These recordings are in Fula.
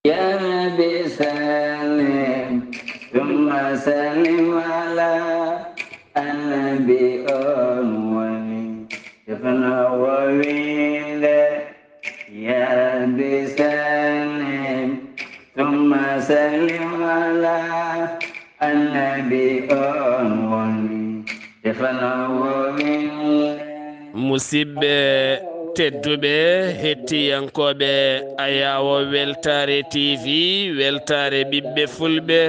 يا نبي سلم ثم سلم على النبي أولي شفنا وويله يا نبي سلم ثم سلم على النبي أولي شفنا وويله musidɓe tedduɓe hettiyankoɓe ayawo weltare tv weltare ɓiɓɓe fulɓe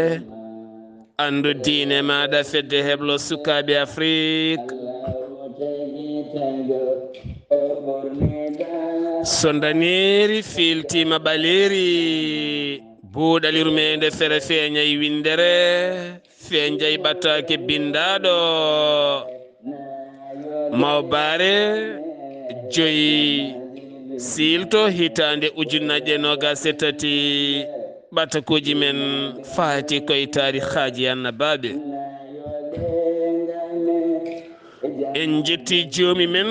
andu diine maɗa fedde heblo sukaɓe afrique so daneri filtima ɓaleri buuɗal yurmeende fere feeñay windere feeñay ɓataake bindaɗo mawbaare joyi silto hitande ujunnaje nogas e tati ɓatakuji men faati koye tarikhaji annabaaɓe en jetti joomi men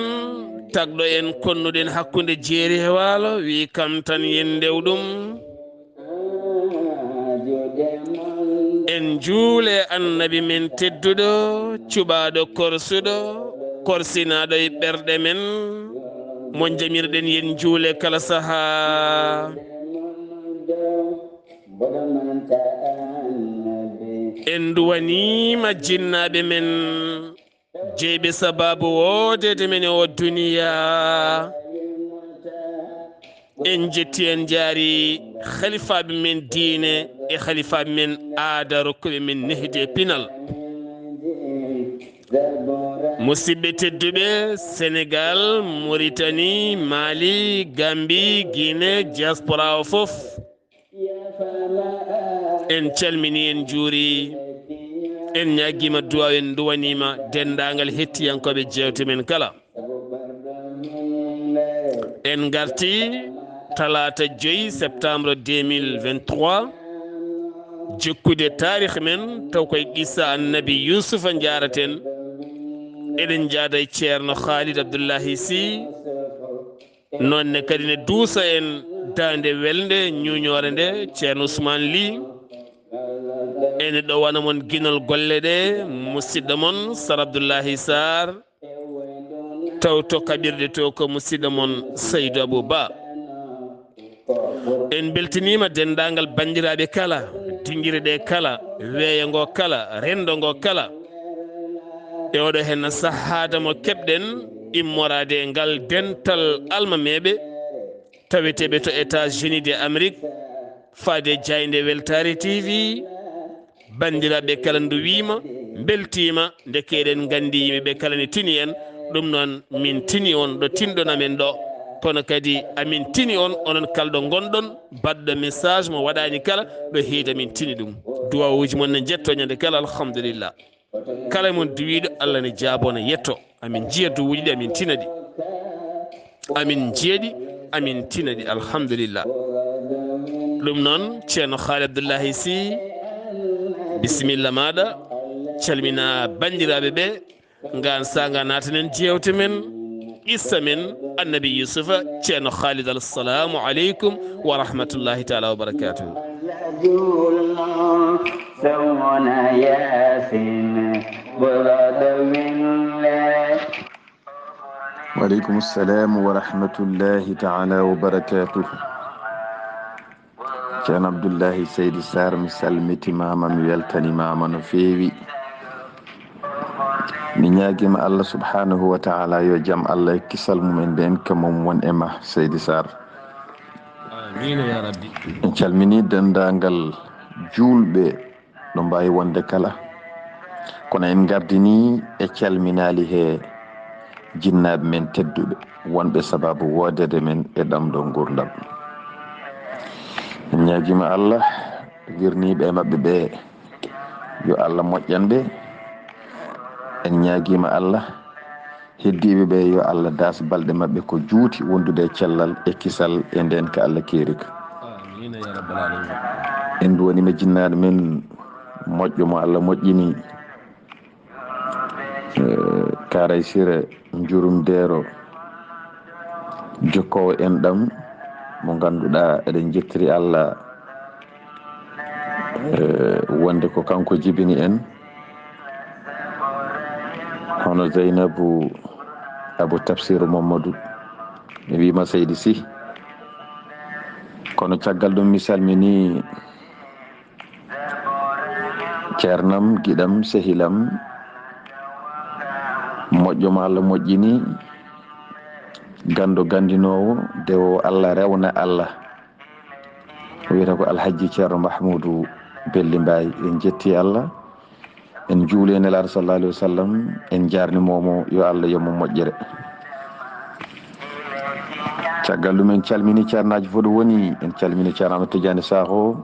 tagɗo en konnuɗen hakkunde jeeri e waalo wi kam tan yen ndewɗum en juule annabi men tedduɗo cuɓaɗo korsuɗo korsinaɗo e ɓerɗe men mo jamirɗen yen juule kala saha en duwanima jinnaɓe men jeyɓe sababu wodede men o duniya en jetti en jaari khalifaɓe men diine e khalifaɓe men aada rokkuɓe men nehdi pinal musidɓe tedduɓe sénégal mauritanie mali gambie guinée diaspora o fof en calmini en juuri en ñaguima duwaw en duwanima dendagal hettiyankoɓe jewte men kala en garti talata 5 septembre 2023 jokkude tarikh men taw koye qissa annabi yousufa jaraten eɗen jaada e ceerno khalid abdoullahi sy nonne kadi ne duusa en dande welde ñuñore nde ceerno ousmane ly ene ɗo wana mon guinol golle ɗe musidɗo mon sar abdoullahi sar taw to kaɓirɗe to ko musidɗo mon saydou abou ba en beltinima dendagal bandiraɓe kala dinguire ɗe kala weeyo ngo kala rendo ngo kala e oɗo hen sahada mo keɓɗen immorade e ngal dental almameɓe taweteɓe to états-unis de amérique faade jayde weltare tv bandiraɓe kala ndu wima beltima nde keɗen gandi yimɓeɓe kala ne tini en ɗum noon min tini on ɗo tinɗon amen ɗo kono kadi amin tini on onon kala ɗo gonɗon badɗo message mo waɗani kala ɗo hiida min tini ɗum duwawuji mon ne jetto ñande kala alhamdulillah kala mon duwiɗo allah ne jaabo ne yetto amin jiya duwuji ɗi amin tina ɗi amin jeeɗi amin tina ɗi alhamdulillah ɗum noon ceerno khalid abdoullahi sy bisimilla maɗa calmina bandiraɓe ɓe ngan saga natanen jewte men qissa men annabi yousufa ceerno khalid assalamu aleykum wa rahmatullahi taala wa barakatuhu وعليكم السلام ورحمة الله تعالى وبركاته كان عبد الله سيد سار مسلمتي ماما ويلتني ماما نفيوي من ياجم الله سبحانه وتعالى يجمع الله كسل من بين كمم ون إما سيد سار آمين يا ربي إن شاء الله دندانغال جول بي نمباي ون دكالا كنا إن غاردني إشال منالي هي jinnaaɓe men tedduɓe wonɓe sababu wodede men e ɗamɗo gurdam en ñaguima allah wirniɓe mabɓe ɓe yo allah moƴƴanɓe en ñaguima allah heddiɓe ɓe yo allah das balɗe mabɓe ko juuti wondude cellal e kisal e nden ko allah keerika amina ya rabbal alamin en duwanima jinnaɗo men moƴƴo mo allah moƴƴini karay sire jurum dero jokkowo en ɗam mo ganduɗa eɗen jettiri allah wonde ko kanko jibini en hono Zeynabou Abou Tafsir Mamadou mi wima Seydi Sy kono caggal ɗum mi salmini ceernam giɗam sehilam moƴƴo ma Allah moƴƴini gando gandinowo dewo Allah rewna Allah wiyata ko alhaji ceerno Mahmoudou Belli Mbaye en jetti Allah en juuli en nelaɗo sallallahu alaihi wa sallam en jarnimomo yo Allah yomo moƴƴere caggal ɗum en calmini ceernaji fof ɗo woni en calmini ceerno Amadou Tidiane Sakho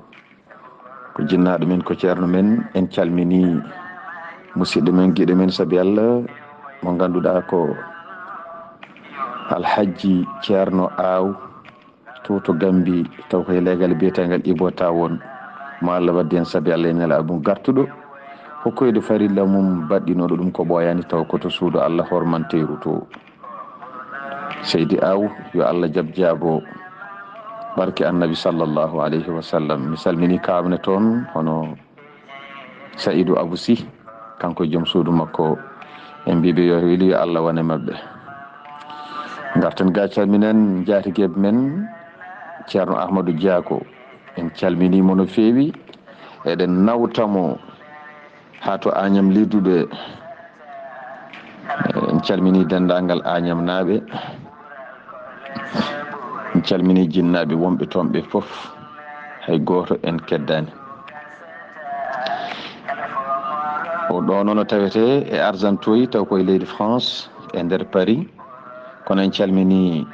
ko jinnaɗo men ko ceerno men en calmini musidɗo men guiɗo men saabi Allah mo ganduɗa ko alhaji ceerno Aw to Gambi taw koye legal biyetegal Ibo Tawon mo Allah waddi hen saabi Allah en nela ɗum gartuɗo hokkoyde farilla mum baɗɗinoɗo ɗum ko ɓoyani taw koto suudu Allah hormanteru to Seydi Aw yo Allah jabjabo barke annabi sallllahu alayhi wa sallam mi salmini kawne toon hono Saïdou Abou Sy kanko joom suudu makko en mbiɓe yo weli yo Allah wone mabɓe garten ga calminen jatigueɓe men ceerno Ahmadou Diako en calminimo no feewi eɗen nawtamo ha to Agnam lidduɓe en calmini dendagal Agnam naaɓe en calmini jinnaɓe wonɓe toon ɓe foof hay goto en keddani o ɗo noon tawete e Argentoyi taw koye leydi France e nder Paris kono en calmini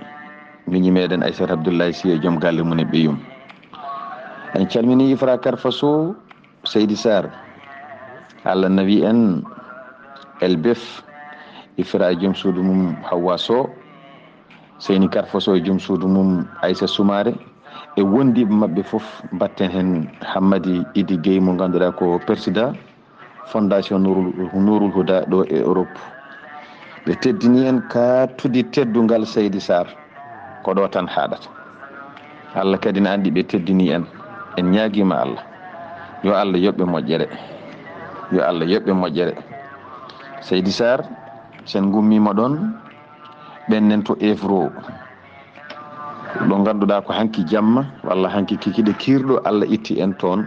miñi meɗen Aissata Abdullahi Sy e joom galle mum e ɓiyum en calmini Ifra Karfa Sow Seydi Saar Allah nawi en Elbef Ifra e joom suudu mum Hawa Sow Seyni Karfa Sow e joom suudu mum Aissa Soumare e wondiɓe mabɓe foof batten hen Hammadi Idi Gueye mo ganduɗa ko président fondation Nourul Huda ɗo e Europe ɓe teddini en kattude teddugal Seydi Saar ko ɗo tan haɗata Allah kadi ne andi ɓe teddini en en ñaguima Allah yo Allah yoɓɓe moƴƴere yo Allah yoɓɓe moƴƴere Seydi Saar sen gummima ɗon ɓennen to Évro ɗo ganduɗa ko hanki jamma walla hanki kikiɗe kirɗo Allah itti en toon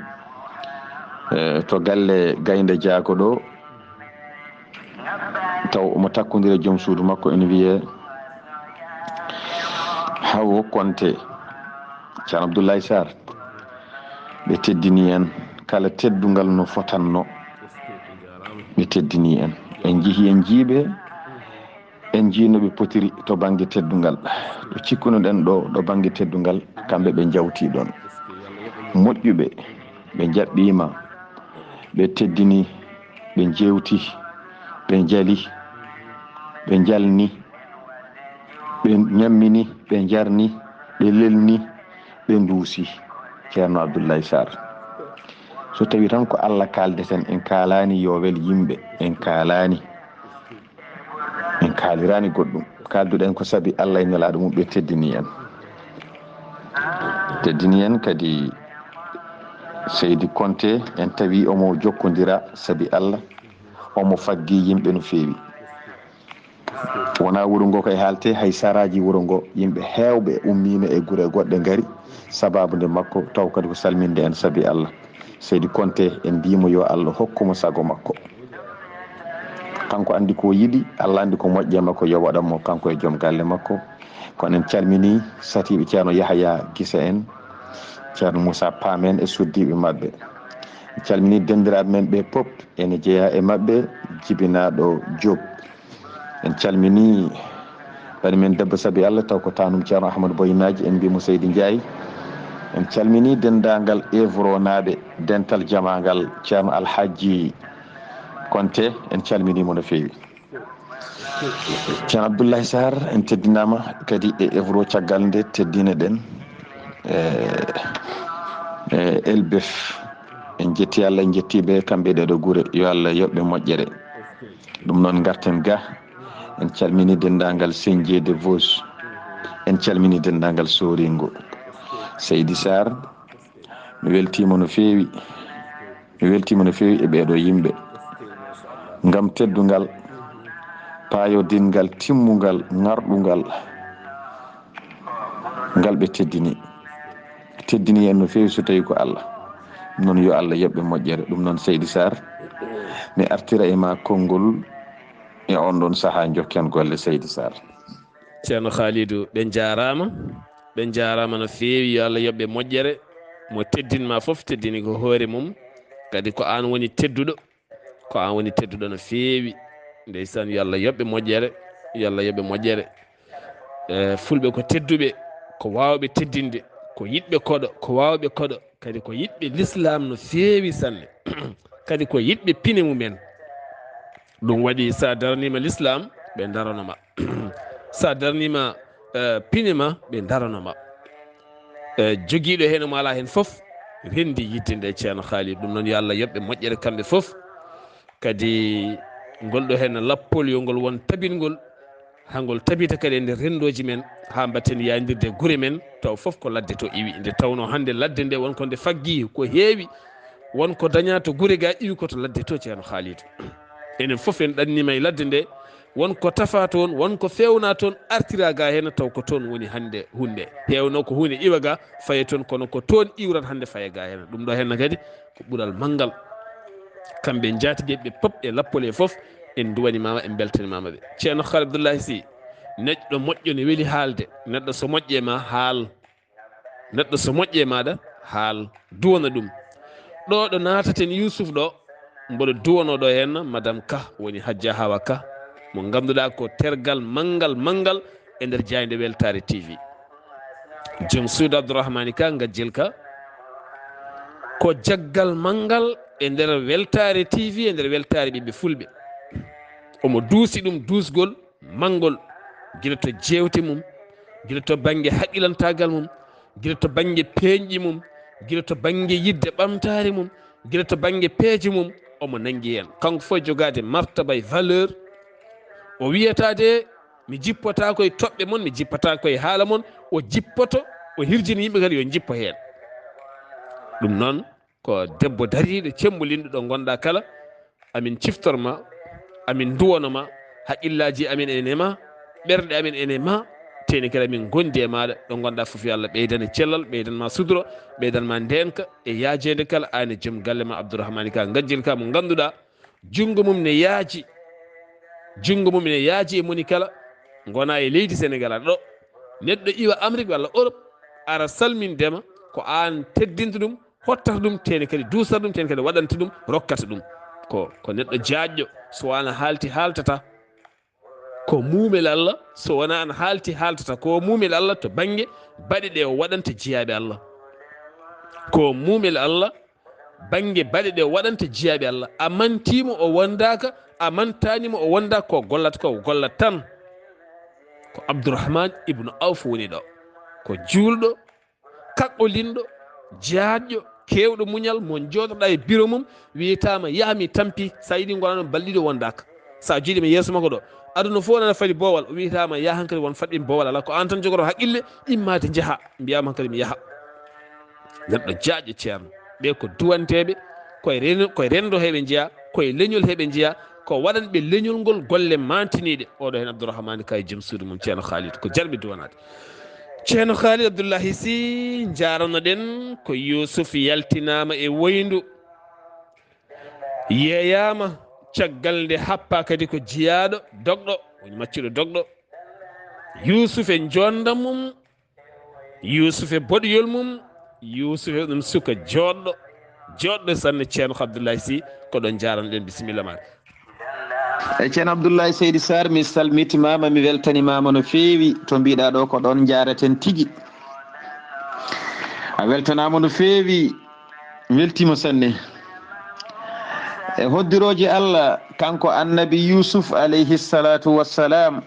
to galle Gaynde Diako ɗo taw omo takkodira joom suudu makko ene wiye Hawo Konté ceerno Abdoulaye Saar ɓe teddini en kala teddugal no fotanno ɓe teddini en en jeehi en jiiɓe en jiinoɓe potiri to banggue teddugal ɗo cikkunoɗen ɗo banggue teddugal kamɓe ɓe jawti ɗon moƴƴuɓe ɓe jaɓɓima ɓe teddini ɓe jewti ɓe jali ɓe jalni ɓe ñammini ɓe jarni ɓe lelni ɓe duusi ceerno Abdoulaye Saar so tawi tan ko Allah kaldeten en kalani yo wel yimɓe en kalirani goɗɗum kalduɗen ko saabi Allah e nelaɗo mum ɓe teddini en kadi Seydi Konté en tawi omo jokkodira saabi Allah omo faggi yimɓe no feewi wona wuuro ngo koye haalte hay saraji wuuro ngo yimɓe hewɓe ummima e guure goɗɗe gaari sababude makko taw kadi ko salminde en saabi Allah Seydi Konté en mbimo yo Allah hokkumo sago makko kanko andi ko yiɗi Allah andi ko moƴƴe makko yo waɗanmo kanko e joom galle makko kono en calmini satiɓe ceerno Yahaya Guissa en ceerno Moussa Pam en e suddiɓe mabɓe en calmini dendiraɓe men ɓe pop ene jeeya e mabɓe jibinaɗo Diop en calmini bani men debbo saabi Allah taw ko tanum ceerno Ahmadou Boyinaji en mbimo Seydi Ndiaye en calmini dendagal Évro naɓe dental jamagal ceerno Alhaji Konté en calminimo no feewi ceerno Abdoulaye Saar en teddinama kadi e Évro caggal nde teddina ɗen Elbef en jetti Allah en jettiɓe kamɓe ɗeɗo guure yo Allah yoɓɓe moƴƴere ɗum noon garten ga en calmini dendagal Sendiede Vos en calmini dendagal Soringo Seydi Saar mi weltima no feewi mi weltima no fewi e ɓeeɗo yimɓe ngam teddungal paayodingal timmungal ŋarɗungal ngal ɓe teddini en no fewi so tawi ko Allah noon yo Allah yoɓɓe moƴƴere. ɗum noon Seydi Saar mi artira e ma konngol e on ɗon saaha jokken golle Seydi Saar. ceerno Khalidou ɓe jarama no fewi yo Allah yoɓɓe moƴƴere. mo teddinma foof teddini ko hoore mum kadi ko an woni tedduɗo no fewi ndeysan yo Allah yoɓɓe moƴƴere fulɓe ko tedduɓe ko wawɓe teddinde ko yiɗɓe koɗo ko wawɓe koɗo kadi ko yiɗɓe l'islam no fewi sanne kadi ko yiɗɓe pine mumen. ɗum waɗi sa darnima l'islam ɓe daranoma sa darnima pine ma ɓe daranoma. joguiɗo hen mo ala hen foof rendi yidde nde ceerno Khalid. ɗum noon yo Allah yoɓɓe moƴƴere kamɓe foof. kadi ngolɗo hen lappol yo ngol won tabingol hangol tabita kadi e nder rendoji men ha mbatten yadirde guure men taw foof ko ladde to iwi nde tawno hande ladde nde wonko nde faggi ko heewi wonko daña to guure ga iwi koto ladde to ceerno Khalid. enen foof en ɗannima e ladde nde wonko tafa toon wonko fewna toon artira ga hen taw ko toon woni hande hunde hewno ko hunde iwa ga faye toon kono ko toon iwrat hande faye ga hen. ɗum ɗo henna kadi ko ɓuural manggal kamɓe jatigueɓe pop e lappole foof en duwanimama en beltanimama ɓe. ceerno Khalid Abdullahi Sy neɗɗo moƴƴo ne weeli haalde. neɗɗo so moƴƴe ma haal, neɗɗo so moƴƴe maɗa haal duwana ɗum. ɗo ɗo nataten Yousuf ɗo mboɗo duwanoɗo hen madame Ka woni Hajja Hawa Ka mo ganduɗa ko tergal manggal e nder Jayde Weltare TV. joom suudu Abdourahmani Ka gajjel ka ko jaggal manggal e nder Weltare TV e nder Weltare ɓiɓɓe fulɓe. omo duusi ɗum duusgol mangol guila to jewte mum, guila to banggue haqqilantagal mum, guila to banggue peeñƴi mum, guila to banggue yidde ɓamtare mum, guila to banggue peeje mum omo nangui hen. kanko fof jogade martaba e valeur. o wiyatade mi jippata koye toɓɓe moon, mi jippata koye haala moon. o jippoto o hirjini yimɓe kadi yo jippo hen. ɗum noon ko debbo dariɗo cembolinɗo ɗo gonɗa kala amin ciftorma, amin duwanoma, haqqillaji amin ene ma, ɓerɗe amin ene ma, teni kadi amin gondi e maɗa ɗo gonɗa foof yo Allah ɓeydane cellal, ɓeydanma suduro, ɓeydanma ndenka e yaajede kala an e joom galle ma Abdourahmani Ka gajjel ka mo ganduɗa jungo mum ne yaaji e moni kala gona e leydi Sénégal aɗa ɗo neɗɗo iwa Amérique walla Europe ara salmindema ko an teddinta ɗum, hottata ɗum, teni kadi dusata ɗum, teni kadi waɗanta ɗum, rokkata ɗum. ko neɗɗo jaajƴo so wona haalti haltata ko mumel Allah, so wona an haalti haltata ko mumel Allah to banggue baɗe ɗe o waɗanta jiyaɓe Allah. ko mumel Allah banggue baɗe ɗe o waɗanta jiyaɓe Allah. a mantimo o wondaka, a mantanimo o wonda ko gollata ko gollat tan. ko Abdourahmane ibnu Awf woni ɗo, ko julɗo kaɓɓolinɗo jaajƴo kewɗo muñal mo joɗoɗa e bureau mum wiyatama yahmi tampi sa yiiɗi gonano balliɗo wondaka. sa jiiɗima yeeso makko ɗo aduna fof nana faadi bowal o wiyatama yaha hankadi won faɗɗin bowal ala ko an tan jogoto haqqille immade jaaha mbiyama hankadi mi yaaha. neɗɗo jaajƴo ceerno ɓe ko duwanteɓe koye rendo heɓe jeeya, koye leñol heɓe jeeya, ko waɗanɓe leñol ngol golle mantiniɗe. oɗo hen Abdourahmani Ka e joom suudu mum ceerno Khalid ko jarɓe duwanade. ceerno Khalid Abdullahi Sy jaranoɗen ko Yousuf yaltinama e woyndu, yeeyama caggal nde happa kadi ko jiyaɗo dogɗo woni maccuɗo dogɗo. Yousuf e jondam mum, Yousuf e boɗoyol mum, Yousuf e ɗum suka joɗɗo sanne ceerno Abdoulaye Sy ko ɗon jaranoɗen. bisimilla maɗa. e ceerno Abdoulaye Seydi Saar mi salmitimama, mi weltanimama no fewi to mbiɗa ɗo ko ɗon jareten tigui. a weltanama no fewi, weltima sanne e hoddiroje Allah kanko annabi Yousuf alayhi salatu wassalam.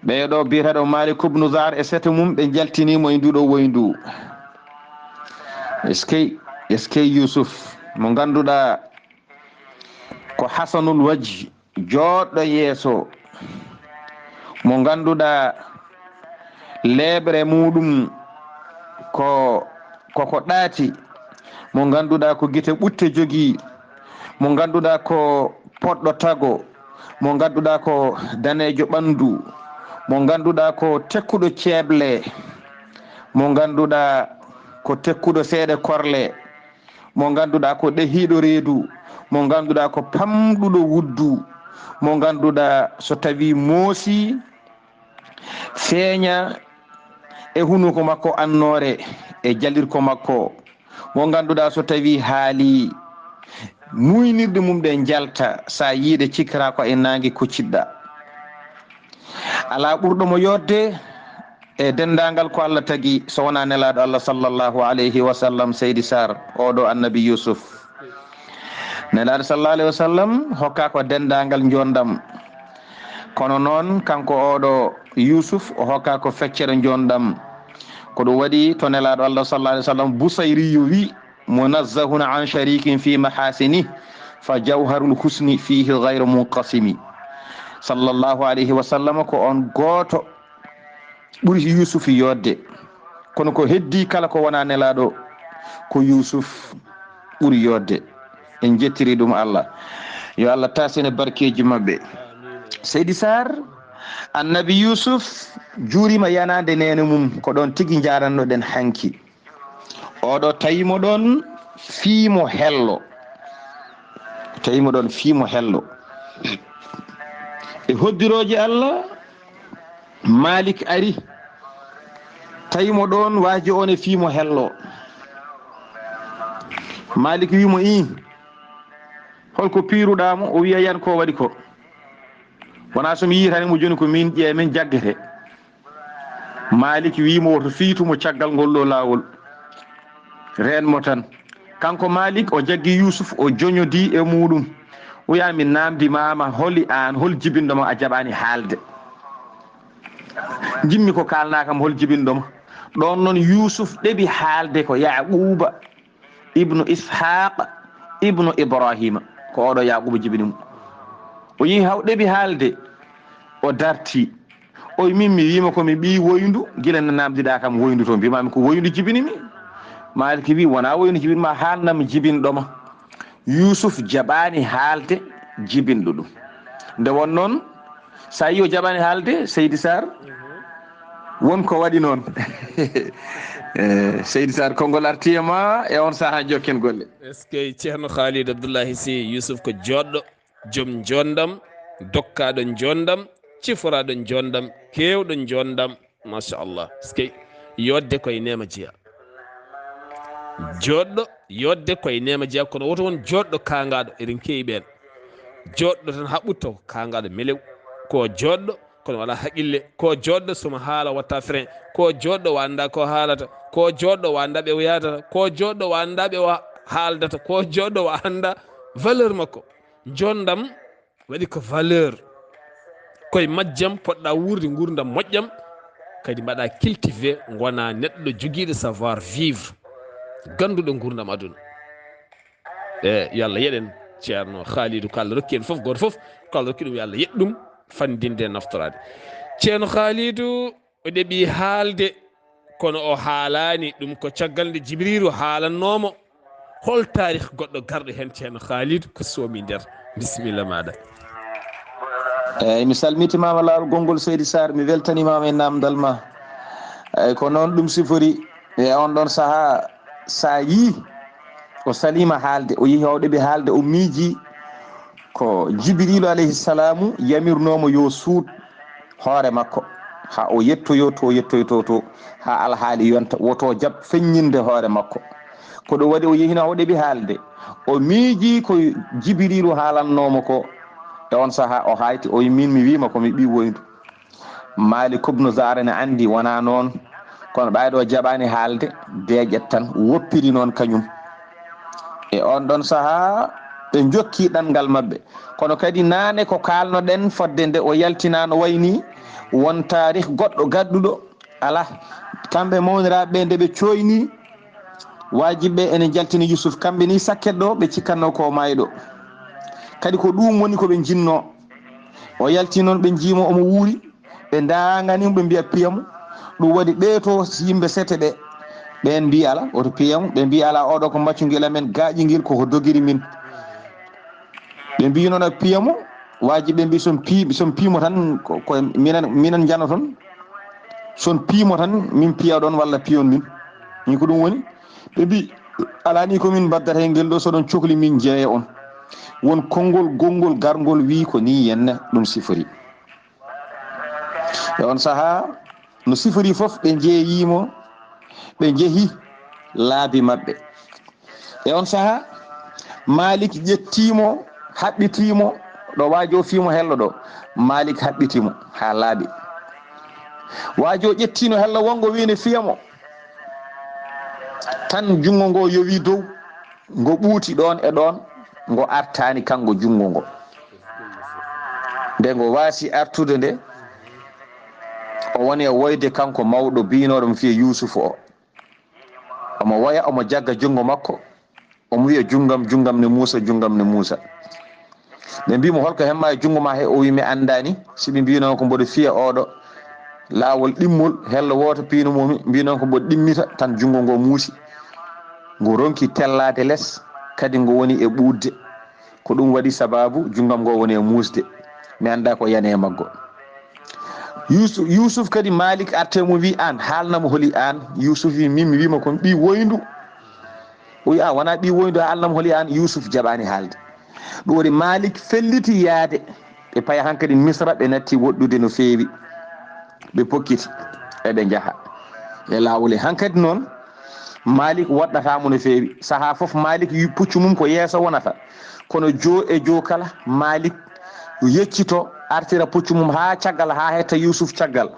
ɓeɗo mbiyataɗo Malik ibnu Saar e seto mum ɓe jaltinimo e nduɗo woyndu. eskey Yousuf mo ganduɗa ko hasanul wajhi, joɗɗo yeeso, mo ganduɗa leɓre muɗum koko ɗaati, mo ganduɗa ko guite ɓutte jogii, mo ganduɗa ko poɗɗo tago, mo ganduɗa ko danejo ɓandu, mo ganduɗa ko tekkuɗo ceeble, mo ganduɗa ko tekkuɗo seeɗe korle, mo ganduɗa ko ɗehiɗo reedu, mo ganduɗa ko pamɗuɗo wuddu, mo ganduɗa so tawi moosi feeña e hunuko makko annore e jalirko makko, mo ganduɗa so tawi haali muynirde mum ɗe jalta, sa yiide cikkata ko e nangue kocciɗɗa. ala ɓurɗomo yodde e dendagal ko Allah tagui so wona nelaɗo Allah sallllahu alayhi wa sallam. Seydi Saar oɗo annabi Yusuf, nelaɗo sallallahu alayhi wa sallam hokka ko dendagal jondam, kono noon kanko oɗo Yusuf o hokka ko feccere jondam. ko ɗum waɗi to nelaɗo Allah sallallahu alayhi wa sallam Busayriyu wi munazzahun an sharikin fi mahasini fa jawharul husni fihi gayru munqasimi. sallllahu alayhi wa sallam ko on gooto ɓuri Yusuf yodde, kono ko heddi kala ko wona nelaɗo ko Yusuf ɓuri yodde. en jettiri ɗum Allah, yo Allah tasine barkeji mabɓe. Seydi Saar, annabi Yusuf juurima yanade nene mum, ko ɗon tigui jarannoɗen hanki. oɗo tawimo ɗon fiimo hello, tawimo ɗon fiimo hello e hoddiroje Allah. Malik ari tawimo ɗon waaji on e fiimo hello. Malik wimo i holko piiruɗamo, o wiya yan ko waɗi ko, wona somi yitanimo joni ko min ƴeemen jaggete. Malik wimo woto fiitumo caggal ngol ɗo lawol, renmo tan. kanko Malik o jaggi Yusuf, o joñodi e muɗum, o wiya min namdimama, holi an, hol jibinɗoma a jaɓani haalde, jimmi ko kalnakam hol jibinɗoma. ɗon noon Yusuf ɗeɓi haalde ko Yaquba ibnu Ishaq ibnu Ibrahima, ko oɗo Yaquba jibini mum. o yi haw ɗeɓi haalde, o darti, o min mi wima komi ɓi woyndu, guila no namdiɗa kam woyndu to mbimami ko woyndu jibinimi. Malik wi wona woyndu jibinma, haalnam jibinɗoma. Yusuf jaɓani haalde jibinɗo ɗum. nde won noon sa yi o jaɓani haalde, Seydi Saar, wonko waɗi noon. Seydi Saar, konngol artiyama e on saaha jokken golle. est ce que ceerno Khalid Abdullahi Sy Yusuf ko joɗɗo, joom jondam, dokkaɗo jondam, ciforaɗo jondam, kewɗo jondam, machallah. est ce que yodde koye nema jeeya, joɗɗo yodde koye nema jeeya, kono woto won joɗɗo kangaɗo. eɗen keewi ɓen joɗɗo tan haɓɓutto kangaɗo melew, ko joɗɗo kono wala haqqille, ko joɗɗo somo haala watta frein, ko joɗɗo wanda ko haalata, ko joɗɗo wanda ɓe o yadata, ko joɗɗo wanda ɓe o haaldata, ko joɗɗo o anda valeur makko. jondam waɗi ko valeur, koye majjam poɗɗa wurde gurdam moƴƴam, kadi mbaɗa cultivé, gona neɗɗo joguiɗo savoir vivre, ganduɗo gurdam aduna. yo Allah yeɗen ceerno Khalidou, ko Allah rokki en foof, goto foof ko Allah rokki ɗum, yo Allah yeɗ ɗum fandinde e naftorade. ceerno Khalidou o ɗeɓi haalde, kono o haalani ɗum ko caggal nde Jibrilu haalannomo. hol tarih goɗɗo garɗo hen ceerno Khalidou ko soomi nder? bisimilla maɗa. eyyi mi salmitimama lawol gongol Seydi Saar, mi weltanimama e namdal ma. eyyi ko noon ɗum sifori e on ɗon saaha, sa yi o salima haalde, o yeehi o ɗeɓi haalde, o miiji ko Jibrilu alayhi salamu yamirnomo yo suud hoore makko, ha o yettoyo to ha alhaali yonta, woto jab feññinde hoore makko. ko ɗum waɗi o yehino o ɗeɓi haalde, o miiji ko Jibrilu haalannomo ko. e on saaha o hayti, o min mi wima komi ɓi woyndu. Malik ibnu Zar ne andi wona noon, kono ɓayɗo jaɓani haalde, deƴƴet tan woppiri noon kañum. e on ɗon saaha ɓe jokki ɗanngal maɓɓe, kono kadi naane ko kalnoɗen fodde nde o yaltinano wayni won tarih goɗɗo gadduɗo. ala, kamɓe mawniraɓe nde ɓe coyni wajiɓe ene jaltini Yusuf, kamɓe ni sakket ɗo ɓe cikkanno ko mayɗo, kadi ko ɗum woni koɓe jinno. o yalti noon ɓe jiimo omo wuuri, ɓe daganimo ɓe mbiya piyamo. ɗum waɗi ɓeeto yimɓe sete ɓe ɓen mbi ala oto piyamo ɓe mbi ala oɗo ko maccugel amen gaƴiguel koko dogiri min ɓe mbi noon a piyamo waji ɓe mbi son piimo tan ko minen jano toon son piimo tan min piya ɗon walla piyon min ko ɗum woni ɓe mbi ala ni komin mbaddata e ngel ɗo soɗon cohli min jeeya on won konngol gongol gargol wi ko ni yenne ɗum sifori e on saaha no sifori fof ɓe jeeyimo ɓe jeehi laabi maɓɓe e on saaha Malik ƴettimo haɓɓitimo ɗo waajo fimo hello ɗo Malik haɓɓitimo ha laaɓi waajo ƴettino hello wongo wine fiyamo tan jungo ngo yowi dow ngo ɓuuti ɗon e ɗon ngo artani kango jungo ngo nde ngo waasi artude nde o woni e woyde kanko mawɗo binoɗo mo fiye Yusufu o omo woya omo jagga jungo makko omo wiya jungam ne Muusa ɓe mbimo holko hemma e jungo ma he o wi mi andani siɓe mbino ko mboɗo fiya oɗo laawol ɗimmol hello woto piinomomi mbino ko mboɗo ɗimmita tan jungo ngo muusi ngo ronki tellade less kadi ngo woni e ɓuudde ko ɗum waɗi sababu jungam ngo woni e muusde mi anda ko yani e maggo Yusuf kadi Malik artemo wi an haalnamo holi an Yusuf wi min mi wima kon ɓi woyndu o wi a wona ɓi woyndu haalnamo holi an Yusuf jaɓani haalde ɗum waɗi Malik felliti yaade ɓe paya hankkadi Misra ɓe natti woɗɗude no feewi ɓe pokkiti eɓe jaaha e laawol hankkadi noon Malik waɗɗatamo no feewi saaha foof Malik puccu mum ko yeeso wonata kono jo e jo kala Malik yeccito artira puccu mum ha caggal ha hetta Yusuf caggal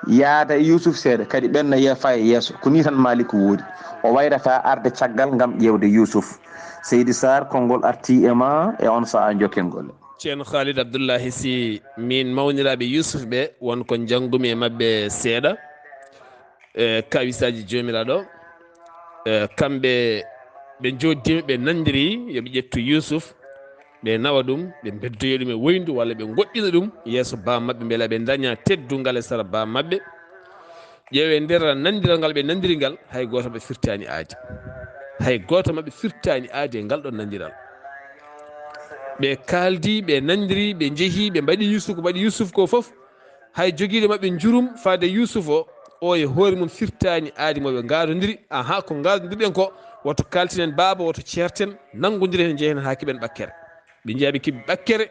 yaada e Yusuf seeɗa kadi ɓenna yeefa e yeeso ko ni tan Malik woodi o wayrata arde caggal ngam ƴewde Yusuf Seydi Saar konngol arti e ma e on saha jokken golle ceerno Khalid Abdullahi Sy min mawniraɓe Yusuf ɓe wonko janggumi e mabɓe seeɗa kawisaji jomiraɗo kamɓe ɓe joddima ɓe nandiri yoɓe ƴettu Yusuf ɓe nawa ɗum ɓe beddoyo ɗum e woyndu walla ɓe goɗɗina ɗum yeeso bam mabɓe beela ɓe daña teddungal e sara bam mabɓe ƴeewe nder nandiral ngal ɓe nandiri ngal hay goto mabɓe firtani aadi hay goto mabɓe firtani aadi e ngal ɗon nandiral ɓe kaldi ɓe nandiri ɓe jeehi ɓe mbaɗi Yusuf ko mbaɗi Yusuf ko foof hay joguiɗo mabɓe jurum faade Yusuf o e hoore mum firtani aadi moɓe gadodiri aha ko gadodiriɗen ko woto kaltinen baaba woto certen nanggodiren jeehen ha keeɓen ɓakkere ɓe jeeya ɓe keeɓi ɓakkere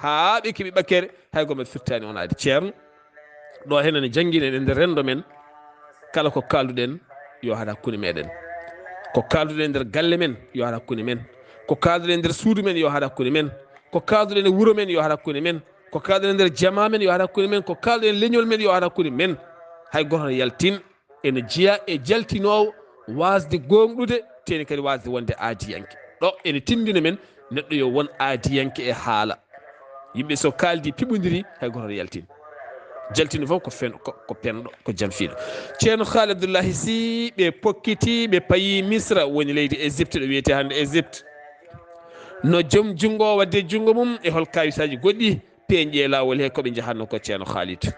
ha ɓe keeɓi ɓakkere hay goto mabɓe firtani on aadi ceerno ɗo hen ene jangguinen e nder rendo men kala ko kalduɗen yo haɗa hakkude meɗen ko kalduɗen nder galle men yo haɗa hakkude men ko kalduɗen nder suudu men yo haɗa hakkude men ko kalduɗen e wuuro men yo haɗa hakkude men ko kalduɗen nder jama men yo haɗa hakkude men ko kalduɗen leñol men yo haɗa hakkude men hay goto ne yaltin ene jeeya e jaltinowo wasde gomɗude teni kadi wasde wonde aadiyanke ɗo ene tindina men neɗɗo yo won aadiyanke e haala yimɓe so kaldi piɓodiri hay goto ne yaltin jaltino fof ko penɗo ko jamfiɗo ceerno Khalid Abdullahi Sy ɓe pokkiti ɓe payi Misra woni leydi Égypte ɗo wiyete hande Égypte no joom jungo o wadde jungo mum e hol kawisaji goɗɗi peeñƴe lawol he koɓe jahanno ko ceerno Khalid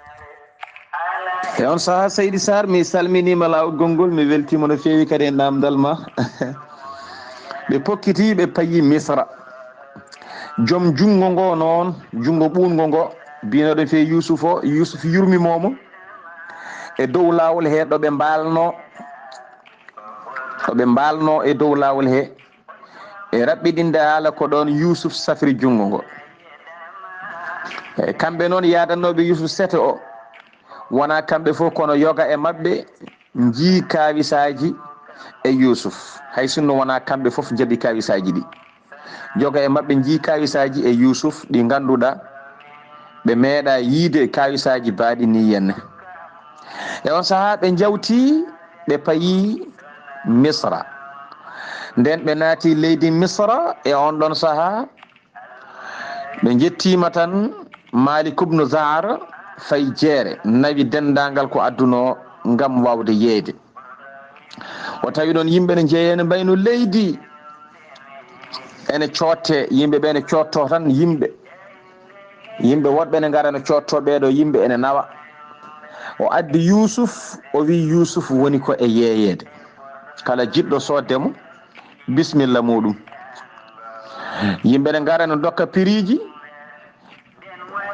e on saha Seydi Saar mi salminima lawol gongol mi weltima no feewi kadi e namdal ma ɓe pokkiti ɓe payi Misra joom jungo ngo noon jungo ɓuungo ngo binoɗo fe Yusuf o Yusuf yurmimomo e dow lawol he ɗo ɓe mbalno e dow lawol he e raɓɓiɗinde haala ko ɗon Yusuf safri jungo ngo e kamɓe noon yadannoɓe Yusuf sete o wona kamɓe fof kono yoga e mabɓe jii kawisaji e Yusuf hay sinno wona kamɓe fof jaaɓi kawisaji ɗi joga e mabɓe jii kawisaji e Yusuf ɗi ganduɗa ɓe meeɗa yiide kawisaji baaɗi ni henne e on saaha ɓe jawti ɓe payi Misra nden ɓe naati leydi Misra e on ɗon saaha ɓe jettima tan Malik ibn Saar fay jeere nawi dendagal ko adduno ngam wawde yeeyde o tawi ɗon yimɓe ne jeeye ne mbayno leydi ene cotte yimɓe ɓe ne cotto tan yimɓe woɗɓe ne gara ne cotto ɓeɗo yimɓe ene nawa o addi Yusuf o wi Yusuf woni ko e yeeyede kala jiɗɗo soddemo bisimilla muɗum. Yimɓe ɗe ngara no dokka piriji,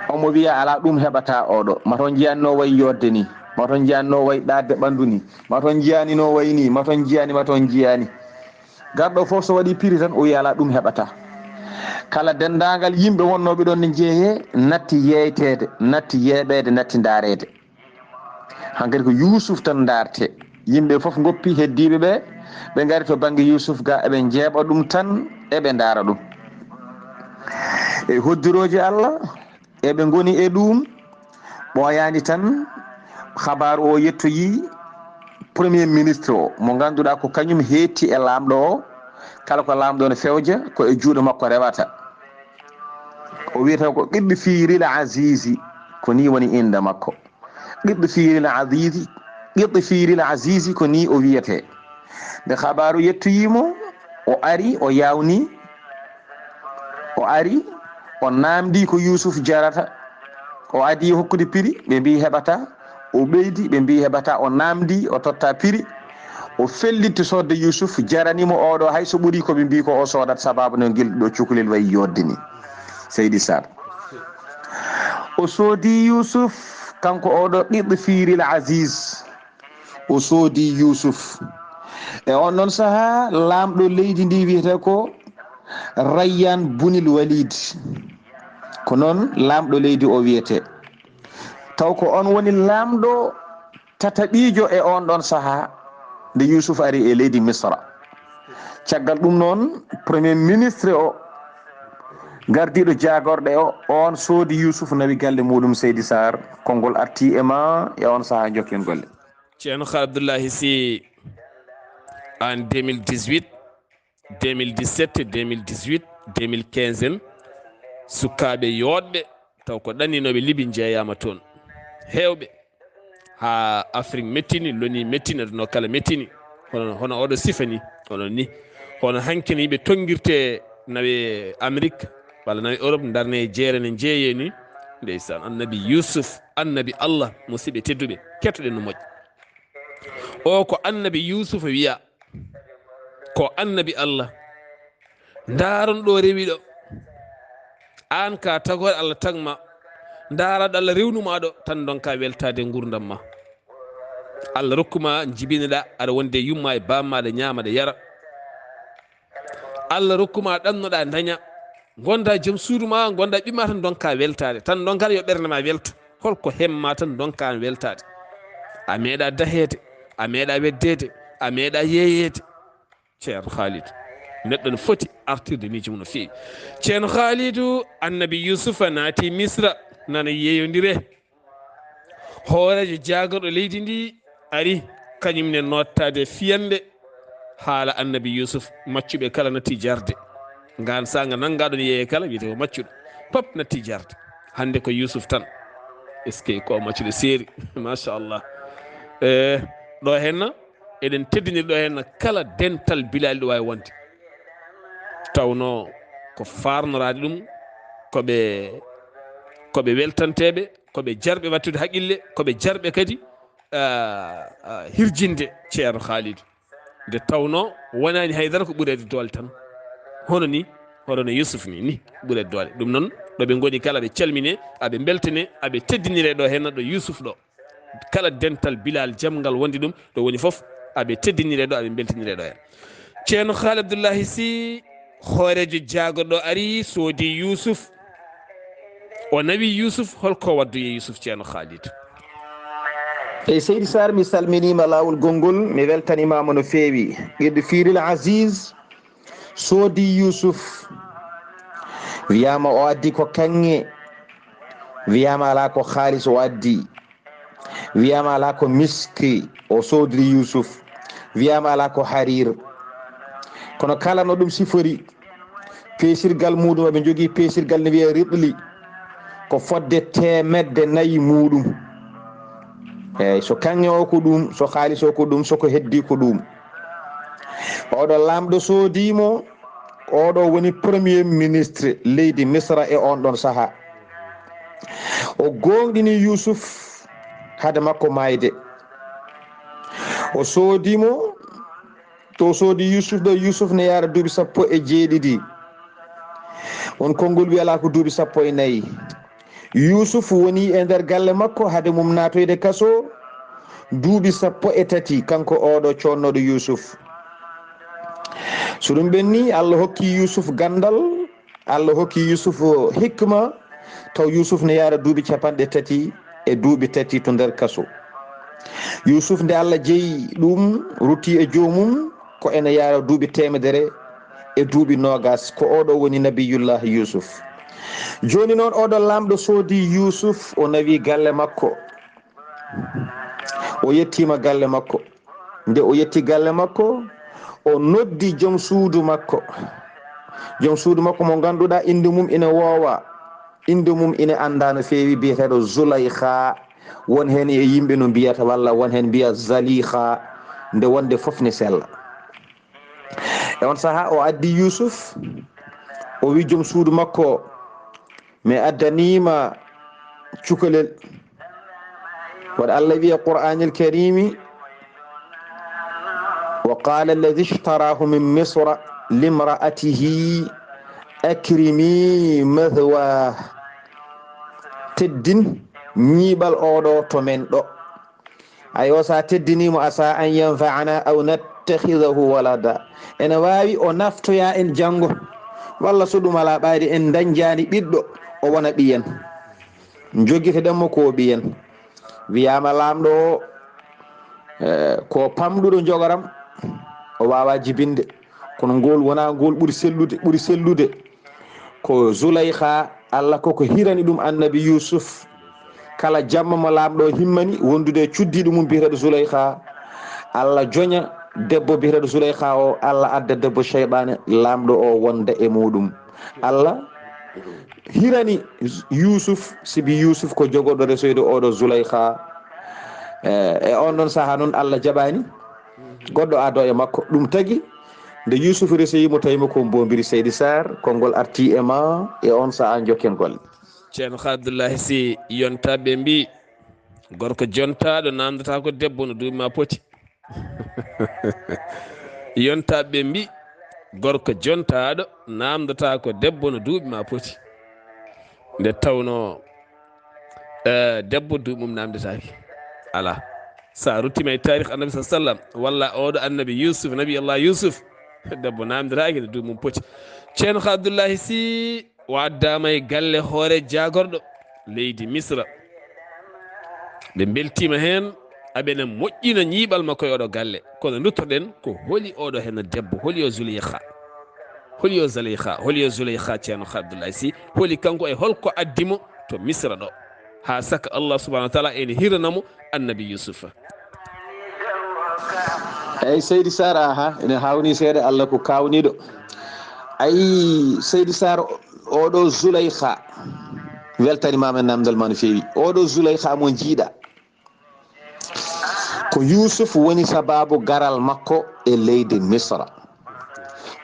omo wiya ala ɗum heɓata oɗo, maton jiyanno wayi yodde ni, maton jiyanno wayi ɗadde ɓandu ni, maton jiyani no wayi ni, maton jiyani. Garɗo fof so waɗi piri tan o wiya ala ɗum heɓata. Kala dendagal yimɓe wonnoɓe ɗon ne jeeye natti yeytede, natti yeɓede, natti darede. Hankkadi ko Yusuf tan darte. Yimɓe fof goppi heddiɓe ɓe, ɓe gari to banggue Yusuf ga eɓe jeeɓa ɗum tan eɓe daara ɗum. E hoddiroji Allah eɓe goni e ɗum ɓoyani tan habaru o yettoyi premier ministre o mo ganduɗa ko kañum heetti e lamɗo o. Kala ko lamɗo ne fewja ko e juuɗe makko rewata. O wiyata ko qiɓɓe firil asisi, ko ni woni inde makko. qiɓɓe firil asisi ko ni o wiyete. nde habaru yettoyimo o ari o yawni, o ari o namdi ko Yusuf jarata, o adi hokkude prix, ɓe mbi heɓata, o ɓeydi, ɓe mbi heɓata, o namdi o totta prix, o fellitte sodde Yusuf, jaranimo oɗo hayso ɓuuri koɓe mbi ko o sodat, sababu no guel ɗo cukalel wayi yodde ni. Seydi Saar o soodi Yusuf, kanko oɗo qiɓɓe firil asis, o soodi Yusuf. E on ɗon saaha lamɗo leydi ndi wiyete ko Rayyan bunil Walid, ko noon lamɗo leydi o wiyete. Taw ko on woni lamɗo tataɓijo e on ɗon saaha nde Yusuf ari e leydi Misra. Caggal ɗum noon premier ministre o gardiɗo jagorɗe o, on soodi Yusuf nawi galle muɗum. Seydi Saar, konngol arti e ma e on saaha jokken golle. ceerno Abdullahi si en 2018 2017 2018 2015 en sukaɓe yoɗɓe taw ko ɗanninoɓe Libi jeeyama toon, hewɓe ha Afrique mettini, loni mettini, no kala mettini, hono oɗo sifani hono ni, hono hankkene yiɓe tonguirte nawe Amérique walla nawe Europe darne jeere ne jeeye ni. Ndeysan annabi Yusuf, annabi Allah, musidɓe tedduɓe kettoɗen no moƴƴi. O ko annabi Yusuf wiya, ko annabi Allah, ndaron ɗo rewi ɗo, an ka tagore Allah tagma, ndaraɗo Allah rewnuma ɗo tan donka weltade gurdam ma. Allah rokkuma jibineɗa aɗa wonde yumma e bammaɗa ñamaɗa yara. Allah rokkuma ɗannoɗa daña, gonda joom suudu ma, gonda ɓimma tan donka weltade, tan donkata yo ɓerde ma welto. Holko hemma tan donka weltade. A meeɗa dahede, a meeɗa weddede, a meeɗa yeeyede. Ceerno Khalidou, neɗɗo ne foti artirde miijo mum no feewi. Ceerno Khalidou, annabi Yusufa naati Misra nana yeeyodire. Hoorejo jagorɗo leydi ndi ari kañumne nottade fiyande haala annabi Yusuf. Maccuɓe kala natti jarde, ngan saga nangaɗon yeeye kala wiyete ko maccuɗo, pop natti jarde. Hande ko Yusuf tan, est ce que ko maccuɗo seeri machallah. ɗo henna eɗen teddiniri ɗo henna kala dental bilali ɗo wawi wonde, tawno ko farnorade ɗum koɓe weltanteɓe, koɓe jarɓe wattude haqqille, koɓe jarɓe kadi hirjinde ceerno Khalidou. Nde tawno wonani haydara ko ɓuurede doole tan, hono ni, hono Yusuf ni ɓuurede doole. Ɗum noon ɗoɓe goni kala ɓe calmine, aɓe beltane, aɓe teddinire ɗo henna ɗo Yusuf ɗo. Kala dental bilal jamgal wondi ɗum ɗo woni foof aɓe teddinire ɗo, aɓe beltinire ɗo hen. ceerno Khalid Abdullahi si hoorejo jagorɗo ari soodi Yusuf, o nawi Yusuf, holko waddu ye Yusuf ceerno Khalid? Eyyi Seydi Saar, mi salminima lawol gongol, mi weltanimama no feewi. ɓiɗɗo firil Aziz soodi Yusuf, wiyama o addi ko kanŋe, wiyama ala ko haalis o addi, wiyama ala ko miski o soodiri Yusuf, wiyama ala ko harir. Kono kala no ɗum sifori, peesirgal muɗum oɓe jogui peesirgal ne wiye riɗli, ko fodde 400 muɗum. eyyi so kanŋe o ko ɗum, so haalis o ko ɗum, soko heddi ko ɗum. oɗo lamɗo soodimo, oɗo woni premier ministre leydi Misra e on ɗon saaha. O gonɗini Yusuf hade makko mayde, o soodimo, to soodi yusuf ɗo yusuf ne yaara duuɓi 17 on konngol wiyala ko duuɓi 14 yusuf woni e nder galle makko hade mum natoyde kaso duuɓi 13 kanko oɗo connoɗo yusuf. so ɗum ɓenni allah hokki yusuf gandal, allah hokki yusuf hikma, taw yusuf ne yaara duuɓi 3 to nder kaso. yusuf nde allah jeeyi ɗum rutti e joomum ko ene yaara duuɓi 120 ko oɗo woni nabiyullah yusuf. joni noon oɗo lamɗo soodi yusuf o nawi galle makko, o yettima galle makko. nde o yetti galle makko o noddi joom suudu makko mo ganduɗa inde mum ina woowa, inde mum ina anda no feewi, biyeteɗo Zulaykha. won hen e yimɓe no mbiyata, walla won hen mbiya Zalikha, nde wonde foof ne sella. e on saaha o addi yusuf, o wi joom suudu makko mi addanima cukalel. waɗa allah wiya qur'anil karimi wa qala alladi ishtarahu min misra limra'atihi akrimi mathwa, teddin ñiiɓal oɗo to men ɗo. ayo sa teddinimo asa an yanfa'ana aw nattakhidahu walada, ene wawi o naftoya en janggo, walla so ɗum ala ɓaadi en dañjani ɓiɗɗo o wona ɓiyen, joguiteɗenmo ko ɓiyen. wiyama lamɗo o ko pamɗuɗo jogoram o wawa jibinde, kono ngol wona ngol ɓuuri sellude ko Zulaykha. allah koko hirani ɗum annabi yusuf, kala jamma mo lamɗo himmani wondude cuddiɗo mum biyeteɗo Zulaykha, allah joña debbo biyeteɗo Zulaykha o, allah adda debbo cheyɓane lamɗo o wonda e muɗum. allah hirani yusuf sibi yusuf ko jogoɗo resoyde oɗo Zulaykha. e on ɗon saaha noon allah jaɓani goɗɗo ado e makko. ɗum tagui nde yusuf resoyimo tawimo ko mbobiri Seydi Saar, konngol arti e ma e on saaha jokken golle. ceerno Abdullahi Sy yontaɓe mbi gorko jontaɗo namdata ko debbo no duuɓi ma poti. yontaɓe mbi gorko jontaɗo namdata ko debbo no duuɓi ma poti, nde tawno debbo duuɓi mum namdetaki ala. sa ruttima e tarikh annabi sallam walla oɗo annabi yusuf, nabi allah yusuf, debbo namdetaki nde duuɓi mum poti. ceerno Abdullahi Sy waddama e galle hoore jagorɗo leydi misra, ɓe beltima hen aɓene moƴƴina ñiiɓal makko e oɗo galle. kono duttoɗen ko holi oɗo hen debbo, holi o Zulaykha, holi o Zalikha, holi o Zulaykha. ceerno Abdullahi Sy holi kanko e holko addimo to misra ɗo, ha saka allah subahanahu wa taala ene hiranamo annabi yusufa. eyyi Seydi Saar aha ene hawni seeɗa, allah ko kawniɗo. ayi Seydi Saar oɗo Zulaykha weltanimama namdal ma no fewi. oɗo Zulaykha mo jiiɗa ko yusuf woni sababu garal makko e leydi misra,